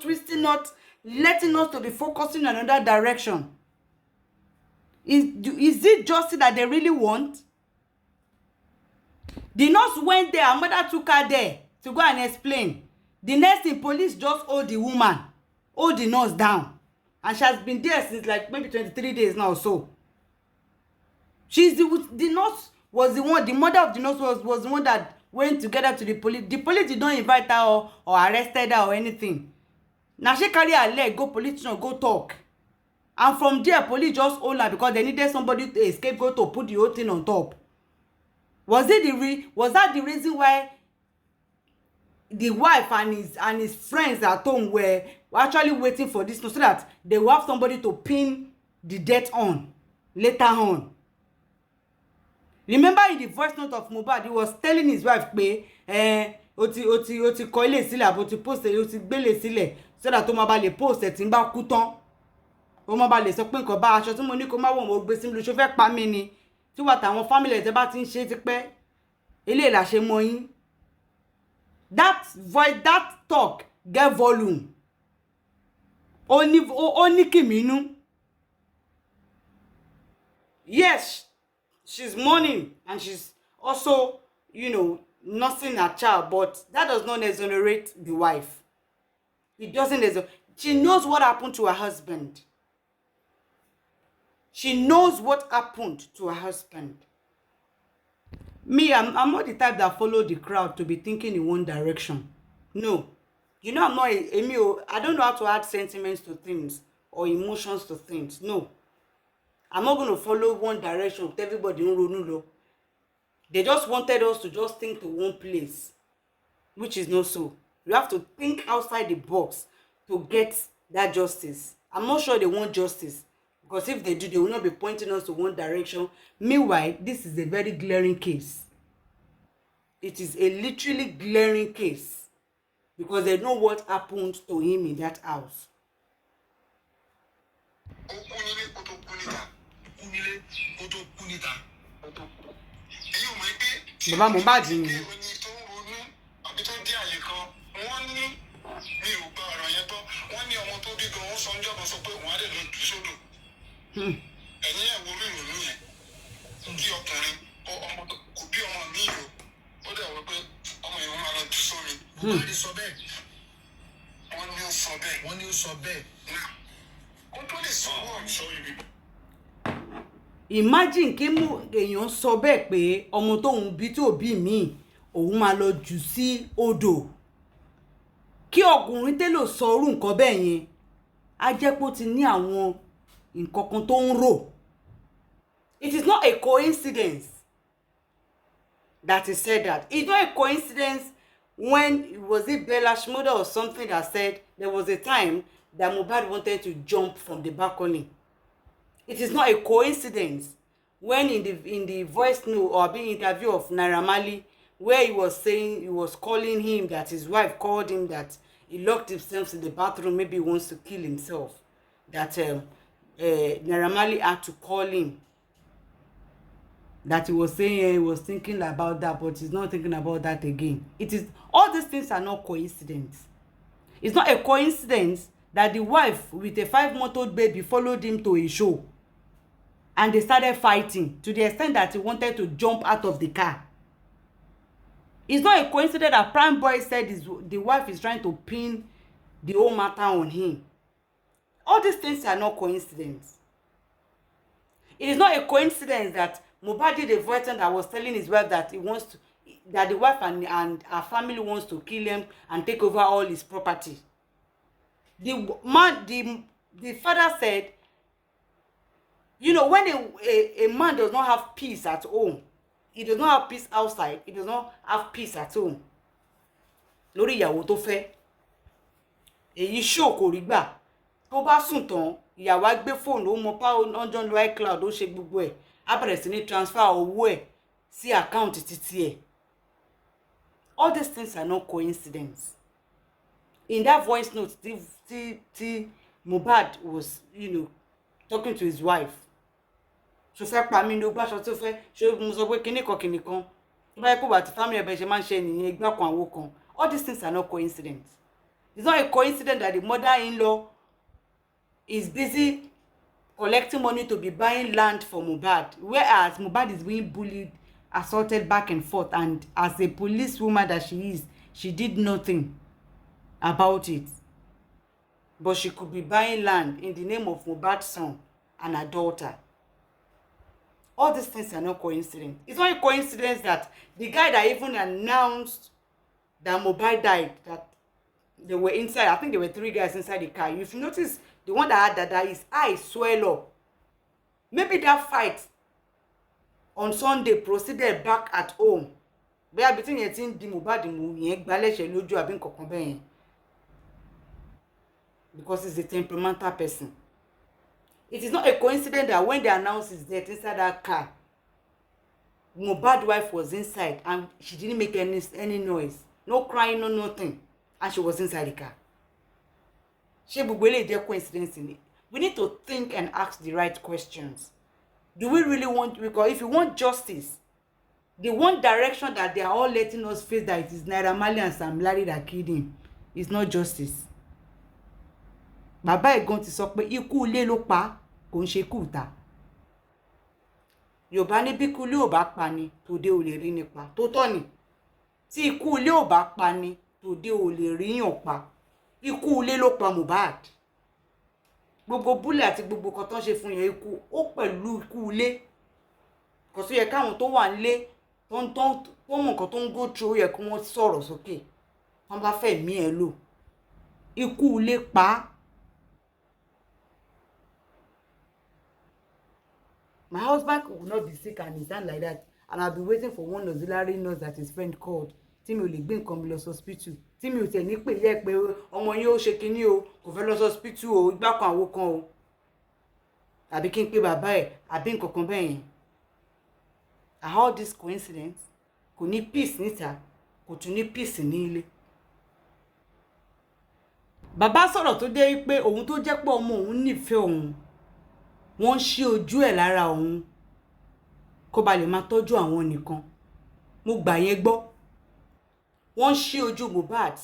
letting us to be focusing on another direction. Is it justice that they really want? The nurse went there, her mother took her there to go and explain. The next thing, police just hold the woman, hold the nurse down. And she has been there since like maybe 23 days now or so. The nurse was the one, the mother of the nurse was the one that went together to the police. The police did not invite her or arrested her or anything. Now she carry her leg, go police station, go talk. And from there, police just hold her because they needed somebody to escape, go to put the whole thing on top. Was that the reason why the wife and his friends at home were actually waiting for this so that they will have somebody to pin the death on later on? Remember in the voice note of Mohbad, he was telling his wife oti ko ile sile abo ti post oti gbele sile so that o ma ba le post e tin ba ku tan o ma ba le sọ pé nǹkan bá aṣọ tí mo ní kó má wọ̀ mo gbé sí mi ló ṣó fẹ́ pa mí ni tí wà táwọn family te bá ti ń ṣe ti pẹ́ eléyìí la ṣe mọ̀ yín. That voice, that talk get volume. Oni kiminu. Yes, she's mourning and she's also, nursing her child, but that does not exonerate the wife. It doesn't exonerate. She knows what happened to her husband. She knows what happened to her husband. Me, I'm not the type that follow the crowd to be thinking in one direction. No. You know, I'm not I don't know how to add sentiments to things or emotions to things. No. I'm not going to follow one direction with everybody. No. They just wanted us to just think to one place, which is not so. You have to think outside the box to get that justice. I'm not sure they want justice, because if they do, they will not be pointing us to one direction. Meanwhile, this is a very glaring case. It is a literally glaring case, because they know what happened to him in that house. Baba Mohbad ni. Imagine kí mú èèyàn sọ bẹ́ẹ̀ pé ọmọ tóun bí tó bí mi òun máa lọ jù sí odò. Kí ọkùnrin tẹ́lò sọ irú nǹkan bẹ́ẹ̀ yẹn, á jẹ́ pé ó ti ní àwọn nǹkan kan tó ń rò. It is not a coincidence that he said that. It's not a coincidence when, was it Bella Shmurda or something that said there was a time that Mohbad wanted to jump from the balcony. It is not a coincidence when in the voice note or being interview of Naira Marley, where he was saying, he was calling him, that his wife called him, that he locked himself in the bathroom, maybe he wants to kill himself, that Naira Marley had to call him, that he was saying he was thinking about that, but he's not thinking about that again. It is, all these things are not coincidence. It's not a coincidence that the wife with a 5-month-old baby followed him to a show, and they started fighting to the extent that he wanted to jump out of the car. It's not a coincidence that Prime Boy said the wife is trying to pin the whole matter on him. All these things are not coincidence. It is not a coincidence that Mohbad did a voice that was telling his wife that he wants to, that the wife and her family wants to kill him and take over all his property. The father said, you know, when a man does not have peace at home, he does not have peace outside, he does not have peace at home. Lórí ìyàwó tó fẹ́, èyí show kò rí gbà. Tó bá sùn tán, ìyàwó á gbé phone, ó mọ pa ọjọ́ lo iCloud, ó ṣe gbogbo ẹ̀. Á bẹ̀rẹ̀ sí ní transfer owó ẹ̀ sí account títí ẹ̀. All these things are not coincidence. In that voice note, Mohbad was, you know, talking to his wife. So fẹ́ pa mí ní ogbà aṣọ tó fẹ́, ṣé mo sọ pé kíní kan. Tó bá yẹ kó bá ti family ẹ̀bẹ̀ ṣe máa ń ṣe nìyẹn, ìgbà kan àwo kan. All these things are not coincidence. It's not a coincidence that the mother-in-law is busy collecting money to be buying land for Mohbad, whereas Mohbad is being bullied, assaulted back and forth, and as a policewoman that she is, she did nothing about it. But she could be buying land in the name of Mohbad's son and her daughter. All these things are not coincidence. It's not a coincidence that the guy that even announced that Mohbad died, that they were inside, I think there were 3 guys inside the car. If you notice, the one that had that, his eyes swell up. Maybe that fight on Sunday proceeded back at home. Bóyá between yẹn tí ń di Mohbad mú yẹn gbálẹ̀ṣẹ̀ lójú àbí nǹkan kan bẹ́ẹ̀ yẹn. Because he's a temperamental person. It is not a coincidence that when they announced his death inside that car, Mohbad's wife was inside and she didn't make any noise. No crying, no nothing. And she was inside the car. Ṣé gbogbo eléyìí jẹ́ coincidence ni? We need to think and ask the right questions. Do we really want, because if you want justice, the one direction that they are all letting us face that it is Naira Marley and Sam Larry that killed him is not justice. Bàbá ẹ̀gbọ́n ti sọ pé ikú ilé ló pa, kò ń ṣe ikú ìta. Yorùbá ní bí ikú ilé ò bá pa ni, tòde ò lè rí nípa. Tó tọ́ ni. Tí ikú ilé ò bá pa ni, tòde ò lè ríyàn pa. Ikú ilé ló pa Mohbad. Gbogbo búlẹ̀ àti gbogbo kan tán ṣe fún yẹn ikú, ó pẹ̀lú ikú ilé. Kò sí yẹ káwọn tó wà nílé wọ́n mọ̀ nǹkan tó ń go through, ó yẹ kí wọ́n sọ̀rọ̀ sókè wọ́n bá fẹ́ mí ẹ lò. Ikú ilé pa á. My husband will not be sick and he stand like that, and I'll be waiting for one auxiliary nurse that his friend called. Tí mi ò lè gbé nǹkan mi lọ hospital. Tí mi ò tẹ̀ ní pè yẹ pé ọmọ yín ó ṣe kinní o, kò fẹ́ lọ hospital o, ìgbà kan àwo kan o. Àbí kí n pè bàbá ẹ̀, àbí nǹkan kan bẹ́ẹ̀ yẹn. Are all this coincidence? Kò ní peace níta, kò tún ní peace ní ilé. Bàbá sọ̀rọ̀ tó jẹ́ pé òun tó jẹ́ pé ọmọ òun nífẹ̀ẹ́ òun, wọ́n ṣí ojú ẹ̀ lára òun kó ba lè máa tọ́jú àwọn nìkan. Mo gbà yẹn gbọ́. Wọ́n ṣí ojú Mohbad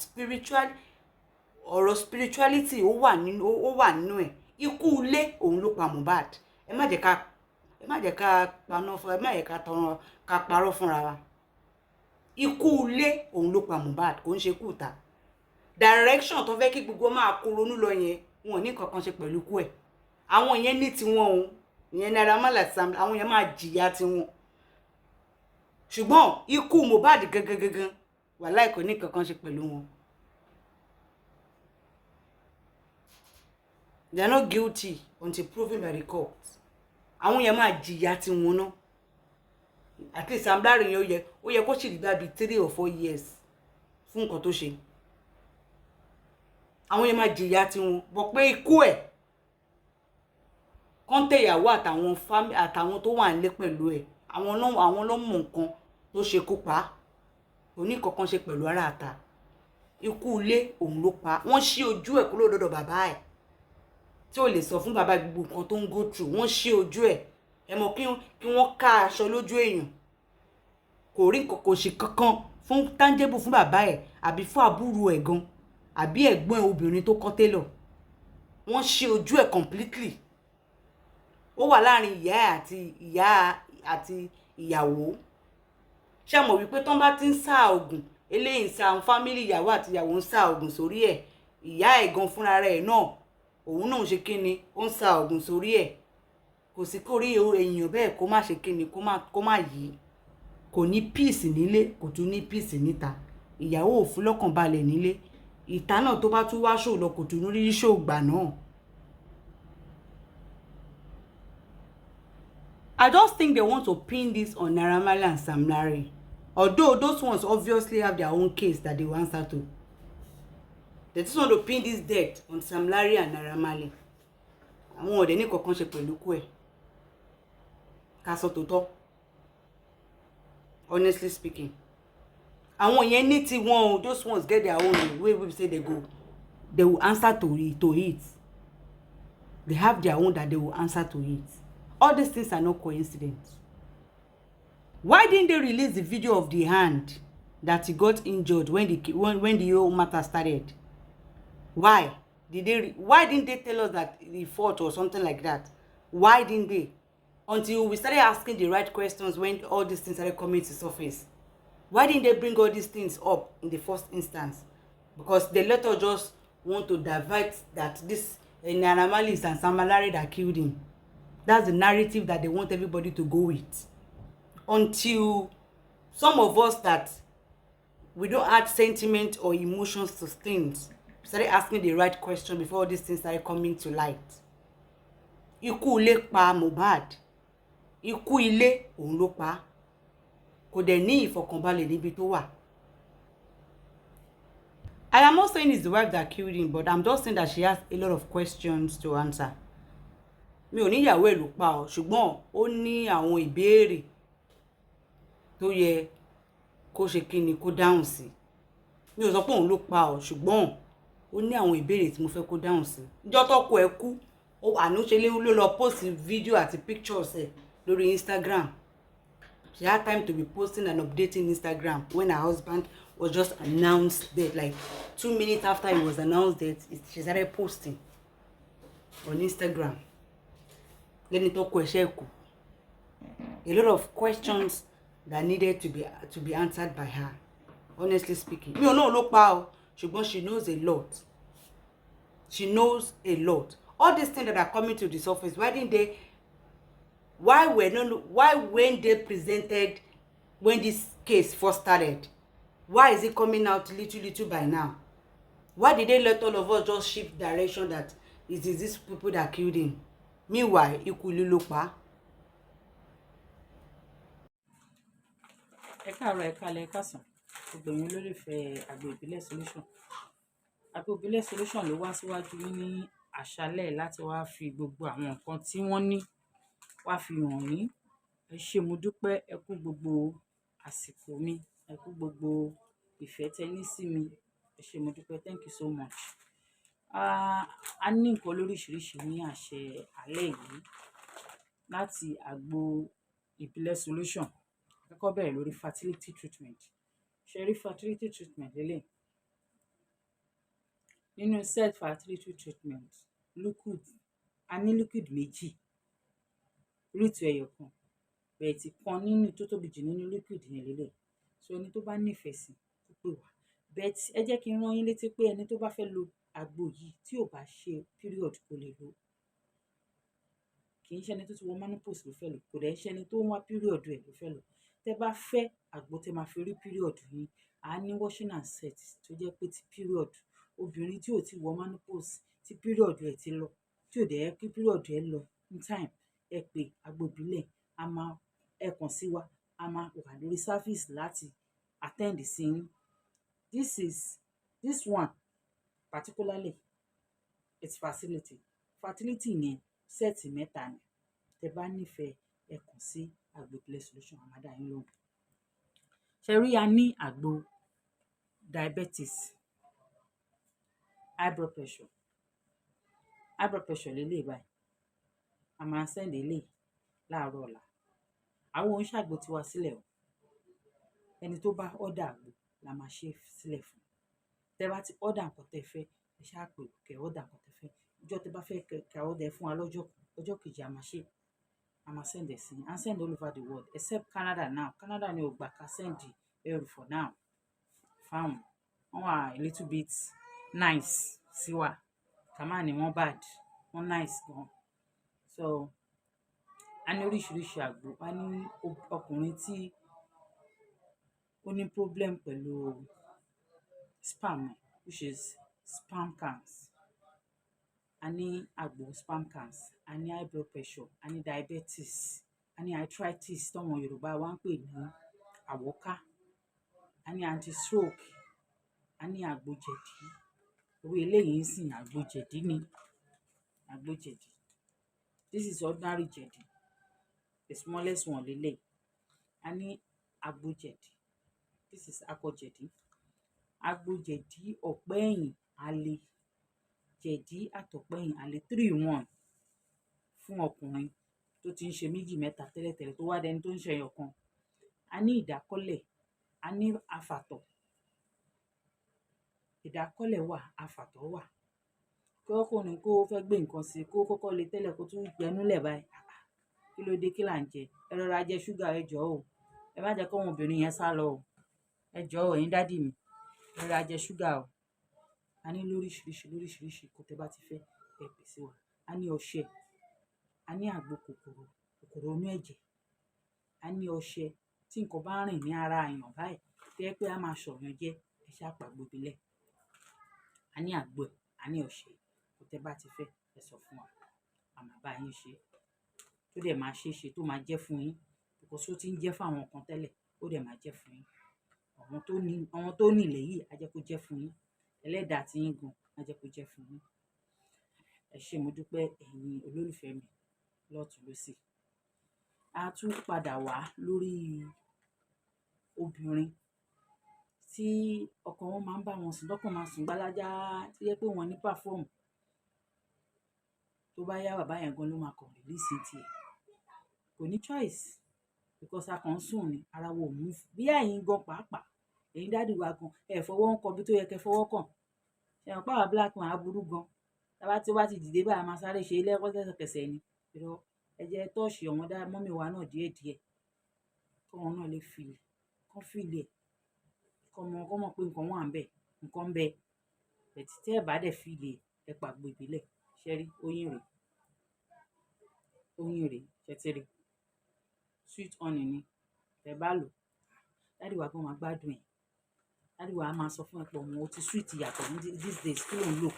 ọ̀rọ̀ spirituality ó wà nínú ẹ̀. Ikú ilé òun ló pa Mohbad. Ẹ má jẹ́ ká paná fún, ẹ má jẹ́ ká parọ́ fúnra wa. Ikú ilé òun ló pa Mohbad, kò ń ṣe ikú ìta. Direction tó fẹ́ kí gbogbo máa kó ronú lọ yẹn, wọn ò ní kankan ṣe pẹ̀lú ikú ẹ̀. Àwọn yẹn ní tiwọn o, ìyẹn Naira Marley Sam, àwọn yẹn máa jìyà tiwọn. Ṣùgbọ́n ikú Mohbad gangan wàláhì kò ní kankan ṣe pẹ̀lú wọn. They are not guilty until proven by the court. Àwọn yẹn máa jìyà tiwọn náà. At least Sam Larry yẹn ó yẹ kó sì rí bá bí 3 or 4 years fún nǹkan tó ṣe. Àwọn yẹn máa jìyà tiwọn, bọ̀ pé ikú ẹ̀ kọ́ńtẹ̀ ìyàwó àtàwọn tó wà nílé pẹ̀lú ẹ̀, àwọn ló mọ̀ nǹkan tó ṣe kú pa. Kò ní kankan ṣe pẹ̀lú ara àta. Ikú ilé òun ló pa. Wọ́n ṣí ojú ẹ̀ kúrò lọ́dọ̀ bàbá ẹ̀ tí ó lè sọ fún bàbá gbogbo nǹkan tó ń go through. Wọ́n ṣí ojú ẹ̀. Ẹ mọ̀ kí wọ́n ká aṣọ lójú èèyàn. Kò rí nǹkan, kò ṣe kankan fún tangible fún bàbá ẹ̀ àbí fún àbúrò ẹ̀ gan àbí ẹ̀gbọ́n obìnrin tó kọ́ tailor. Wọ́n ṣí ojú ẹ̀ completely. Ó wà láàrin ìyá àti ìyàwó. Ṣé mọ̀ wípé tọ́n bá ti ń sá ògùn, eléyìí ń sá family ìyàwó àti ìyàwó ń sá ògùn sórí ẹ̀. Ìyá ẹ̀ gan fúnra rẹ̀ náà, òun náà ń ṣe kíni, ó ń sá ògùn sórí ẹ̀. Kò sí kó rí èèyàn bẹ́ẹ̀ kó má ṣe kíni, kó má yí. Kò ní peace nílé, kò tún ní peace níta. Ìyàwó ò fún lọ́kàn balẹ̀ nílé. Ìta náà tó bá tún wá ṣò lọ kò tún rí ṣò gbà náà. I just think they want to pin this on Naira Marley and Sam Larry. Although those ones obviously have their own case that they will answer to. They just want to pin this debt on Sam Larry and Naira Marley. Àwọn ọ̀dẹ̀ ní kankan ṣe pẹ̀lú ikú ẹ̀. Ká sọ tòótọ́. Honestly speaking. Àwọn yẹn ní tiwọn, those ones get their own way we say they will answer to it. They have their own that they will answer to it. All these things are not coincidence. Why didn't they release the video of the hand that he got injured when the whole matter started? Why didn't they tell us that he fought or something like that? Why didn't they? Until we started asking the right questions when all these things started coming to surface. Why didn't they bring all these things up in the first instance? Because they let us just want to divert that this Naira Marley and Sam Larry that killed him. That's the narrative that they want everybody to go with. Until some of us that we don't add sentiment or emotions to things started asking the right question before all these things started coming to light. Ikú ilé pa Mohbad. Ikú ilé òun ló pa. Kò dẹ̀ ní ìfọ̀kànbalẹ̀ níbi tó wà. I am not saying it's the wife that killed him, but I'm just saying that she has a lot of questions to answer. Mi ò ní ìyàwó ẹ̀ ló pa ọ́, ṣùgbọ́n ó ní àwọn ìbéèrè tó yẹ kó ṣe kíni kó dáhùn sí. Mi ò sọ pé òun ló pa ọ́, ṣùgbọ́n ó ní àwọn ìbéèrè tí mo fẹ́ kó dáhùn sí. Níjọ́ tọ́kọ ẹ̀ kú, ànúṣe ló lọ post video àti pictures ẹ̀ lórí Instagram. She had time to be posting and updating Instagram when her husband was just announced dead. Like 2 minutes after he was announced dead, she started posting on Instagram. Then it took a lot of questions that needed to be answered by her. Honestly speaking, mi ò know ló pa o, ṣùgbọ́n she knows a lot. She knows a lot. All these things that are coming to the surface, why when they presented when this case first started? Why is it coming out little by now? Why did they let all of us just shift direction that it is these people that killed him? Meanwhile, ikú ilé ló pa. Ẹ káàárọ̀, ẹ káalẹ́, ẹ káàsán. Gbogbo ẹ̀yin olólùfẹ́ Àgbo Ìbílẹ̀ Solution. Àgbo Ìbílẹ̀ Solution ló wá síwájú yín ní àṣálẹ́ láti wá fi gbogbo àwọn nǹkan tí wọ́n ní wá fi hàn yín. Ẹ ṣé mo dúpẹ́, ẹ kú gbogbo àsìkò mi, ẹ kú gbogbo ìfẹ́ tẹ́ ní sí mi. Ẹ ṣé mo dúpẹ́, thank you so much. A ní nǹkan lóríṣiríṣi ní àṣẹ alẹ́ yìí láti Àgbo Ìbílẹ̀ Solution. Kọ́kọ́ bẹ̀rẹ̀ lórí fertility treatment. Ṣé rí fertility treatment lélẹ̀? Nínú set fertility treatment, liquid, a ní liquid méjì, root ẹyọ kan, bẹ́ẹ̀ tí kan nínú tó tóbi jù nínú liquid yẹn lélẹ̀. So ẹni tó bá nífẹ̀ẹ́ sí kó pè wá. Bẹ́ẹ̀ ẹ jẹ́ kí n rán yín létí pé ẹni tó bá fẹ́ lo àgbo yìí tí ò bá ṣe period kò lè lò. Kì í ṣe ẹni tó ti wọ menopause ló fẹ́ lò, kò dẹ̀ ṣe ẹni tó ń wá period ẹ̀ ló fẹ́ lò. Tẹ́ bá fẹ́ àgbo tẹ́ máa fi rí period yín, a ní washing and set tó jẹ́ pé ti period, obìnrin tí ò ti wọ menopause tí period ẹ̀ ti lọ, tí ò dẹ̀ kí period ẹ̀ lọ in time, ẹ pè Àgbo Ìbílẹ̀, a máa ẹ kàn sí wa, a máa wà lórí service láti attend sí yín. This one particularly, it's fertility yẹn set mẹ́ta ni. Tẹ́ bá nífẹ̀ẹ́, ẹ kàn sí Àgbo Ìbílẹ̀ Solution, a máa dá yín lóhùn. Ṣé rí, a ní àgbo diabetes, high blood pressure lélẹ̀ báyìí. A máa send eléyìí láàárọ̀ ọ̀la. Àwọn òun ṣàgbo tiwa sílẹ̀ o. Ẹni tó bá order àgbo la máa ṣe sílẹ̀ fún. Tẹ́ bá ti order nǹkan tẹ́ fẹ́, ẹ ṣáà pè kẹ́ order nǹkan tẹ́ fẹ́. Ọjọ́ tẹ́ bá fẹ́ kẹ́ order fún wa ọjọ́ kejì a máa ṣe. A máa send ẹ̀ sí. And send all over the world except Canada now. Canada ni ò gbà ká send ẹrù for now. Fáwọn wọ́n wà a little bit nice sí wa. Kàmá ni wọ́n bad, wọ́n nice gan. So a ní oríṣiríṣi àgbo. A ní ọkùnrin tí ó ní problem pẹ̀lú sperm, which is sperm count. A ní àgbo sperm count, a ní high blood pressure, a ní diabetes, a ní arthritis tọ́wọn Yorùbá wa ń pè ní àwọ́ká, a ní anti-stroke, a ní àgbo jẹ̀dí. Orí eléyìí ń sìn àgbo jẹ̀dí ni. Àgbo jẹ̀dí. This is ordinary jẹ̀dí. The smallest one lélẹ̀. A ní àgbo jẹ̀dí. This is akọ jẹ̀dí. Àgbo jẹ̀dí ọ̀pẹ́ ẹ̀yìn alẹ́. Jẹ̀dí àtọ̀pẹ́yìn alẹ́ 3-in-1 fún ọkùnrin tó ti ń ṣe méjì mẹ́ta tẹ́lẹ̀tẹ́lẹ̀ tó wá dẹni tó ń ṣe ẹyọ kan. A ní ìdákọ́lẹ̀, a ní afàtọ̀. Ìdákọ́lẹ̀ wà, afàtọ̀ wà. Kí ọkùnrin kó fẹ́ gbé nǹkan sí kó kọ́kọ́ lè tẹ́lẹ̀ kó tún gbẹnúlẹ̀ báyìí. Kí ló dé, kí là ń jẹ? Ẹ rọra jẹ ṣúgà, ẹ jọ̀ọ́ o. Ẹ má jẹ́ kí àwọn obìnrin yẹn sá lọ o. Ẹ jọ̀ọ́ ẹ̀yin dádì mi, ẹ rọra jẹ ṣúgà o. A ní lóríṣiríṣi kó tẹ́ bá ti fẹ́, ẹ pè sí wa. A ní ọṣẹ, a ní àgbo kòkòrò inú ẹ̀jẹ̀, a ní ọṣẹ tí nǹkan bá rìn ní ara èèyàn báyìí tẹ́ pé a máa ṣọ̀yàn jẹ, ẹ ṣáà pa Àgbo Ìbílẹ̀. A ní àgbo ẹ̀, a ní ọṣẹ, kó tẹ́ bá ti fẹ́, ẹ sọ fún wa, a máa bá yín ṣe. Tó dẹ̀ máa ṣe tó máa jẹ́ fún yín, because ó ti ń jẹ́ fún àwọn kan tẹ́lẹ̀, ó dẹ̀ máa jẹ́ fún yín. Àwọn tó ní ilẹ̀ yìí á jẹ́ kó jẹ́ fún yín. Ẹlẹ́dàá tí yín gan á jẹ́ kó jẹ́ fún yín. Ẹ ṣé mo dúpẹ́ ẹ̀yin olólùfẹ́ mi lọ́tùn lósì. A tún padà wá lórí obìnrin tí ọkọ wọn máa ń bá wọn sùn, lọ́kàn máa sùn gbálájá, tí yẹ pé wọ́n ní perform. Tó bá yá bàbá yẹn gan ló máa kàn release tiẹ̀. Kò ní choice because a kàn ń sùn ni, ara wo ò move. Bí ẹ̀yin gan pàápàá, ẹ̀yin dádì wa gan, ẹ fọwọ́ ń kọ bí tó yẹ kẹ́ fọwọ́ kàn. Ṣé àwọn pàwọ́ black man aburú gan. Tí ó bá ti dìde báyìí, a máa sáré ṣe lẹ́sẹ̀kẹsẹ̀ ni. Ẹ jẹ́ tọ́ọ̀ṣì ọ̀wọ́n dá mọ́mì wa náà díẹ̀díẹ̀. Kí wọn náà lè feel ẹ̀. Kọ́ mọ̀ pé nǹkan wà ń bẹ̀, nǹkan ń bẹ. Bẹ̀tì tẹ́ ẹ bá dẹ̀ feel ẹ̀, ẹ pa Àgbo Ìbílẹ̀. Ṣé rí, oyin rèé, ṣe ti rí. Sweet honey ni. Tẹ́ bá lò, dáàdì wa gan máa gbádùn ẹ̀. Dáàdì wa á máa sọ fún ẹ pé ọmọ o ti sweet yàtọ̀ ní these days, kí ló ń lò?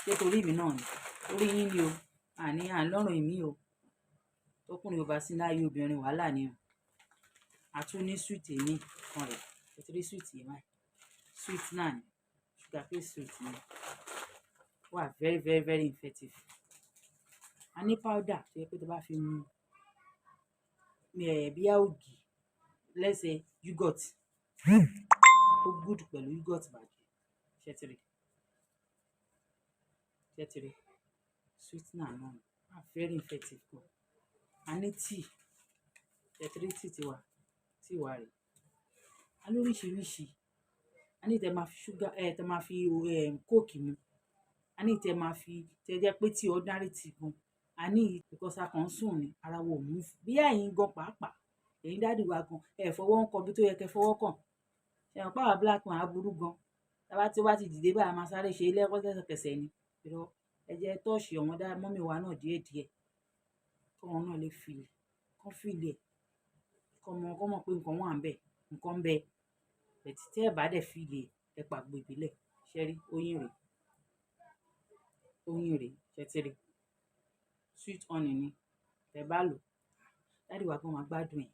Ṣé torí mi náà ni? Torí yín ni o. Àní à ń lọ́rùn èmi o. Tọkùnrin ò bá sí láyé obìnrin wàhálà ni o. A tún ní sweet èmi kan rẹ̀. Ẹ ti rí sweet yìí báyìí. Sweet náà ni. Sugar cane sweet ni. Wà very very very effective. A ní powder tó yẹ pé tó bá fi mu bíyà ògì, let's say yogurt. Ó good pẹ̀lú yogurt bàjẹ́. Ṣé ti rí? Sweet náà náà wà very effective gan. A ní tea. Ṣé ti rí tea wà rẹ̀? A lóríṣiríṣi. A ní tẹ máa fi sugar tẹ máa fi coke mu. A ní tẹ máa fi tẹ jẹ́ pé tí ordinary tea gan. A ní because a kàn ń sùn ni ara wo move. Bí ẹ̀yin gan pàápàá ẹ̀yin dáàdì wa gan fọwọ́ ń kọ bí tó yẹ kẹ́ fọwọ́ kàn. Ṣẹ̀wọ̀n pàwọ́ black man aburú gan. Tí ó bá ti dìde báyìí a máa sáré ṣe ilé ẹ̀kọ́ lẹ́sẹ̀kẹsẹ̀ ni. Irọ́ ẹ jẹ́ tọ́ọ̀ṣì ọmọ mọ́mì wa náà díẹ̀díẹ̀ kí wọn náà lè feel kán feel ẹ̀ kọ́ mọ̀ pé nǹkan wà ń bẹ̀ nǹkan ń bẹ. Bẹ̀tì tẹ́ ẹ̀ bá dẹ̀ feel ẹ pàgbo ìbílẹ̀. Ṣé rí oyin rèé ṣé ti rí? Sweet honey ni tẹ́ bá lò dáàdì wa gan máa gbádùn ẹ̀.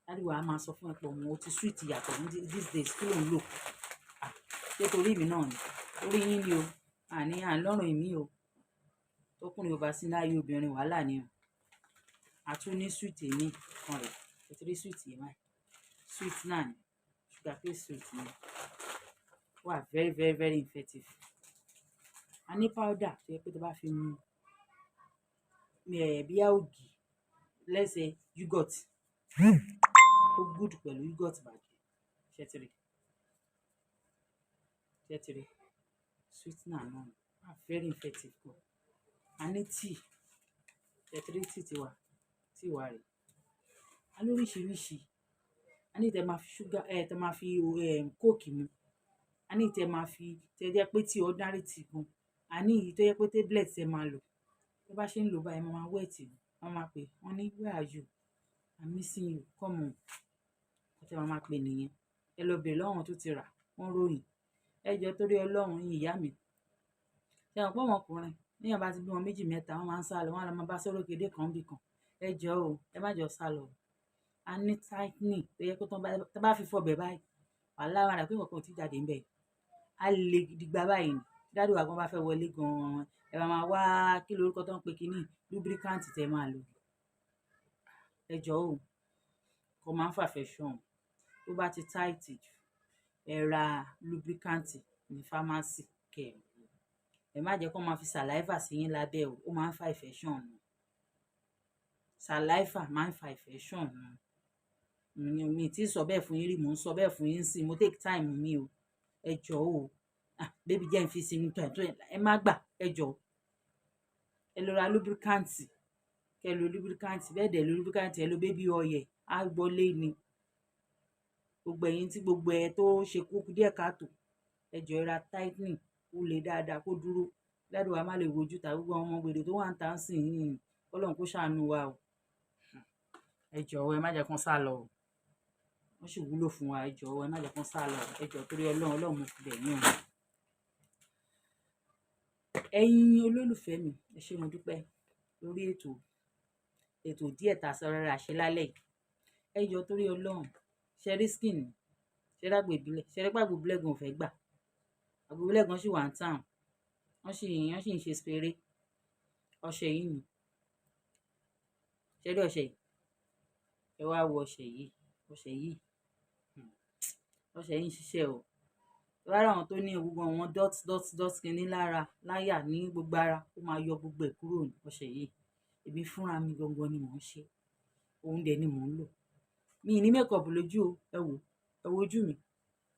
Dáàdì wa á máa sọ fún ẹ pé ọmọ o ti sweet yàtọ̀ ní these days, kí ló ń lò? Ṣé torí mi náà ni? Torí yín ni o. Àní à ń lọ́rùn èmi o. Tọkùnrin ò bá sí láyé obìnrin wàhálà ni o. A tún ní sweet èmi kan rẹ̀. Ẹ ti rí sweet yìí báyìí. Sweet náà ni. Sugar cane sweet ni. Wà very very very effective. A ní powder tó yẹ pé tó bá fi mu bíyà ògì, let's say yogurt. Ó good pẹ̀lú yogurt bàjẹ́. Ṣé ti rí? Ṣé ti rí? Sweet náà náà wà very effective gan. A ní tea. Ṣé ti rí tea wà rẹ̀? A lóríṣiríṣi. A ní tẹ máa fi sugar tẹ máa fi coke mu. A ní tẹ máa fi tẹ jẹ́ pé tí ordinary tea gan. A ní èyí tó yẹ pé tablet ẹ máa lò. Tó bá ṣe ń lò báyìí máa wet wọ́n máa pè wọ́n ní where are you? I'm missing you, come on. Ọtí máa pè nìyẹn. Ẹ lọ bèrè lọ́wọ́n tó ti rà wọ́n ròyìn. Ẹ jọ̀ọ́ torí Ọlọ́run yín ìyá mi. Ṣé àwọn pọ́ ọmọkùnrin níyàn bá ti bí wọn méjì mẹ́ta wọ́n máa ń sá lọ wọ́n á lọ máa bá sọ̀rọ̀ kéde kan bì kan. Ẹ jọ̀ọ́ o ẹ má jọ sá lọ. A ní tightening tó yẹ pé tó bá fi fọbẹ̀ báyìí wàhálà wà rà pé nǹkan ò tí jáde ń bẹ̀. A lè dìgbà báyìí ni dáàdì wa gan bá fẹ́ wọlé gan ẹ máa wá kí lorúkọ tó ń pe kínní lubricant tẹ máa lò. Ẹ jọ̀ọ́ o kò máa ń fàfẹ́ ṣọ̀n tó bá ti tight jù ẹ ra lubricant ní pharmacy kẹ̀. Ẹ má jẹ́ kó máa fi saliva sí yín lábẹ́ o, ó máa ń fa infection nù. Saliva máa ń fa infection nù. Mi tí sọ bẹ́ẹ̀ fún yín rí, mò ń sọ bẹ́ẹ̀ fún yín sí, mo take time mi o. Ẹ jọ̀ọ́ o baby jẹ́ n fi sínú tó ẹ má gbà. Ẹ jọ̀ọ́ ẹ lọ ra lubricant kẹ́ lo lubricant bẹ́ẹ̀ dẹ̀ lo lubricant ẹ lo baby oil á gbọ́lé ni. Gbogbo ẹ̀yin tí gbogbo ẹ tó ṣe kúkú díẹ̀ káàtó ẹ jọ̀ọ́ ẹ ra tightening kó lè dáadáa kó dúró. Dáàdì wa má lè wojú ta gbogbo ọmọ wèrè tó wà ń tà ń sìn yín Ọlọ́run kó ṣàánú wa o. Ẹ jọ̀ọ́ ẹ má jẹ́ kán sá lọ o. Wọ́n sì wúlò fún wa. Ẹ jọ̀ọ́ ẹ má jẹ́ kán sá lọ. Ẹ jọ̀ọ́ torí Ọlọ́run mo fi bẹ̀ yín o. Ẹ̀yin olólùfẹ́ mi ẹ ṣé mo dúpẹ́ lórí ètò díẹ̀ tá a sọ rárá ṣe lálẹ́ yìí. Ẹ jọ̀ọ́ torí Ọlọ́run ṣe rí skin ṣe rágbè ìbílẹ̀ ṣe rí pàgbò ìbílẹ̀ gan ò fẹ́ gbà. Àgbò ìbílẹ̀ gan sì wà ń tàn wọ́n sì ń ṣe spray ọṣẹ yìí ni. Ṣé rí ọṣẹ yìí? Ẹ wá wo ọṣẹ yìí ọṣẹ yìí ń ṣiṣẹ́ o. Lára àwọn tó ní gbogbo àwọn dot kìíní lára láyà ní gbogbo ara ó máa yọ gbogbo ẹ̀ kúrò ní ọṣẹ yìí. Èmi fúnra mi gangan ni mò ń ṣe òun dẹ̀ ni mò ń lò. Mi ní makeup lójú o. Ẹ wo ojú mi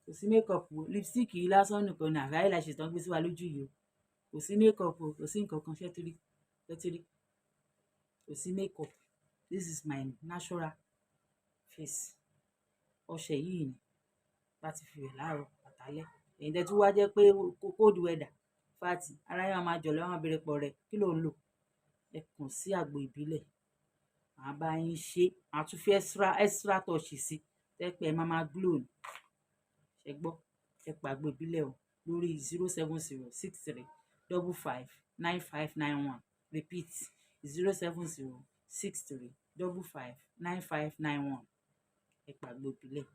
kò sí makeup o. Lipstick yìí lásán nìkan ni àfi eyelashes tán gbé sí wa lójú yìí o. Kò sí makeup o kò sí nǹkan kan. Ṣé ti rí kò sí makeup. This is my natural face. Ọṣẹ yìí ni láti fi wẹ̀ láàárọ̀ àtàlẹ́. Èyí tẹ́ tún wá jẹ́ pé cold weather fati ara yẹn máa jọ̀lọ́ wọn bèrè pọ̀ rẹ̀ kí ló ń lò. Ẹ kàn sí àgbo ìbílẹ̀ màá bá yín ṣe. Màá tún fi extra touch sí. tẹ́pẹ́ ẹ máa glow ni ṣe gbọ́ ẹ pàgbọ́ ìbílẹ̀ o lórí 07063559591 repeat 07063559591 ẹ pàgbọ́ ìbílẹ̀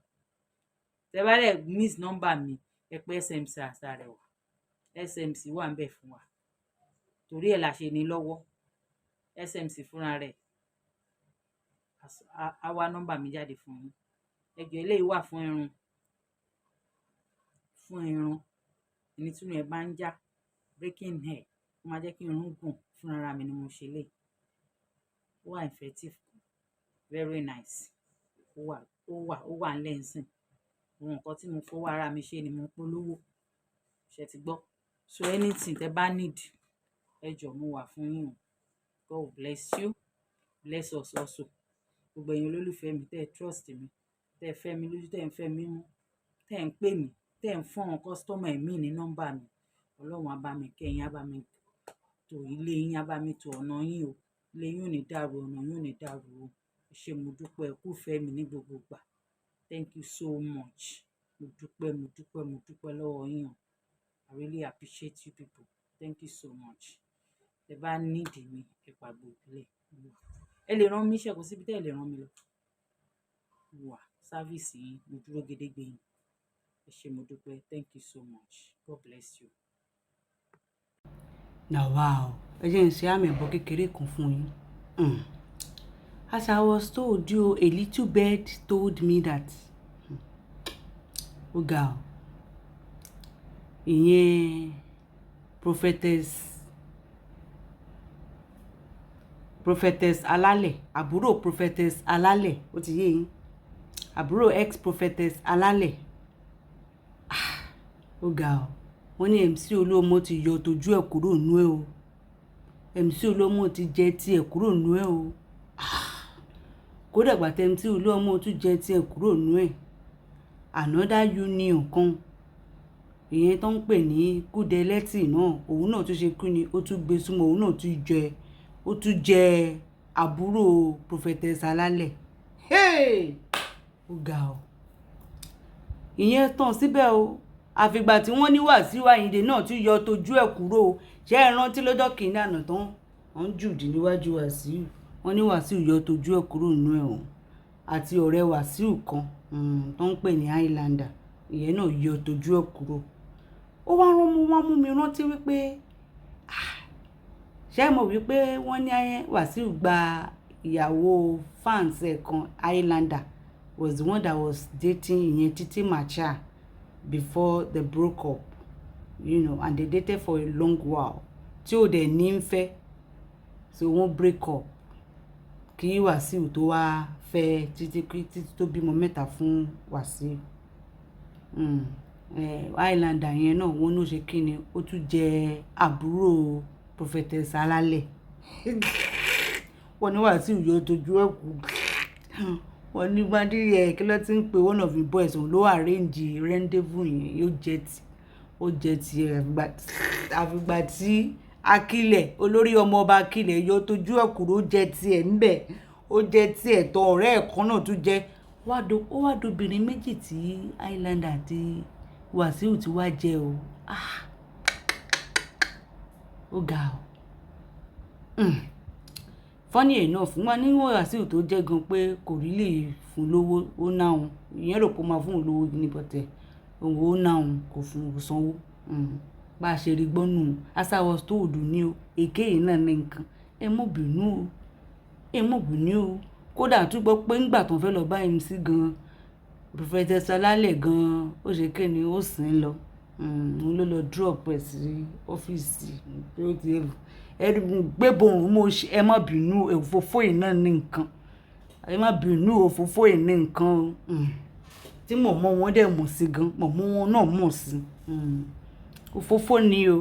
tẹ́ bá dẹ̀ miss nọ́mbà mi ẹ pé smc àsàrẹ̀wà smc wà ń bẹ̀ fún wa torí ẹ̀ la ṣe ní lọ́wọ́ smc fúnra rẹ̀ á wá nọ́mbà mi jáde fún yín ẹjọ́ eléyìí wà fún irun ẹni tí irun ẹ̀ bá ń já breaking hair ó máa jẹ́ kí irun gùn fúnra mi ni mo ṣe lè ó wà effective very nice ó wà ń lẹ́sìn àwọn nǹkan tí mo fọwọ́ ara mi ṣe ni mo polówó ṣe ti gbọ́ so anything tẹ́ bá need ẹ jọ̀ọ́ mo wà fún yín o God bless you bless us also gbogbo ẹ̀yin olólùfẹ́ mi tẹ́ ẹ trust mi tẹ́ ẹ fẹ́ mi lójú tẹ́ ẹ ń fẹ́ mi mú tẹ́ ẹ ń pè mí tẹ́ ẹ ń fún àwọn kọ́sítọ́mà ẹ̀mí ní nọ́mbà mi ọlọ́run á bá mi kẹ́yìn á bá mi tò ilé yín á bá mi tò ọ̀nà yín o ilé yín ò ní dàrú ọ̀nà yín ò ní dàrú o ẹ ṣé mo dúpẹ́ ẹ kú fẹ́ mi ní gbogbo ìgbà thank you so much mo dúpẹ́ lọ́wọ́ yín o I really appreciate you people thank you so much ẹ bá nídìí mi ẹ pàgbọ́ ìbílẹ̀ ẹ lè rán mi iṣẹ́ kò síbi tẹ́ ẹ lè rán mi lọ wà sáfíìsì yín mo dúró gédégbé yín ẹ ṣé mo dúpẹ́ thank you so much God bless you. Now wow, ẹ jẹ́ n ṣe àmì ẹ̀bọ kékeré kan fún yín. As I was told you, a little bird told me that ó ga ọ ìyẹn prophetess alálẹ̀ àbúrò prophetess alálẹ̀ ó ti yé yín àbúrò ex prophetess alálẹ̀ ó ga ọ wọ́n ní MC Oluomo ti yọ tójú ẹ̀ kúrò nú ẹ̀ o MC Oluomo ti jẹ tiẹ̀ kúrò nú ẹ̀ o kódà gbàtẹ́ MC Oluomo tún jẹ tiẹ̀ kúrò nú ẹ̀ another union kan ìyẹn tó ń pè ní kúdẹ́lẹ́tì náà òun náà tún ṣe kú ni ó tún gbé súnmọ́ òun náà tún jẹ àbúrò prophetess alálẹ̀ ó ga ọ ìyẹn tán síbẹ̀ o àfìgbà tí wọ́n ní Wasiu Ayinde náà tún yọ tójú ẹ̀ kúrò o ṣé ẹ rántí lọ́jọ́ kìíní àná tán wọ́n jùdí níwájú Wasiu wọ́n ní Wasiu yọ tójú ẹ̀ kúrò nínú ẹ̀ o àti ọ̀rẹ́ Wasiu kan tó ń pè ní Highlander ìyẹn náà yọ tójú ẹ̀ kúrò ó wá mú mi rántí wípé ṣé ẹ mọ̀ wípé wọ́n ní Wasiu gba ìyàwó fans ẹ̀ kan Highlander was the one that was dating ìyẹn Titi Macha before they broke up, you know, and they dated for a long while tí ó dẹ̀ ní ń fẹ́ so wọ́n break up kí Wasiu tó wá fẹ́ títí tó bímọ mẹ́ta fún Wasiu Highlander yẹn náà wọ́n ló ṣe kí ni ó tún jẹ́ àbúrò prophetess alálẹ̀ wọ́n ní Wasiu yóò tójú ẹ̀ kú wọ́n ní gbadiri ẹ̀ kí ló ti ń pe one of the boys òun ló arrange rendezvous yẹn ó jẹ́ ti àfìgbà tí Akílẹ̀ olórí ọmọ ọba Akílẹ̀ yóò tójú ẹ̀ kúrò ó jẹ́ tiẹ̀ ńbẹ̀ ó jẹ́ tiẹ̀ tọ́ ọ̀rẹ́ ẹ̀ kan náà tún jẹ́ ó wá dobìnrin méjì tí Highlander àti Wasiu ti wá jẹ o ó ga ọ funny enough wọn ní Wasiu tó jẹ́ gan pé kò rí lè fún lówó ó náà ìyẹn rò pé ó máa fún olówó ní bọ́tẹ̀ òun ó náà kò fún sanwó bá a ṣe rí gbọ́nù asáwọ̀ tó òdù ní o èké yìí náà ní nǹkan ẹ mọ̀ bínú o kódà tún gbọ́ pé ńgbà tó ń fẹ́ lọ bá MC gan prophetess alálẹ̀ gan ó ṣe kéde ó sìn lọ òun ló lọ drop ẹ̀ sí ọ́fíìsì tó ti gbébọn mo ẹ má bínú òfófó yìí náà ní nǹkan ẹ má bínú òfófó yìí ní nǹkan tí mọ̀mọ́ wọn dẹ̀ mọ̀ sí gan mọ̀mọ́ wọn náà mọ̀ sí òfófó ni o.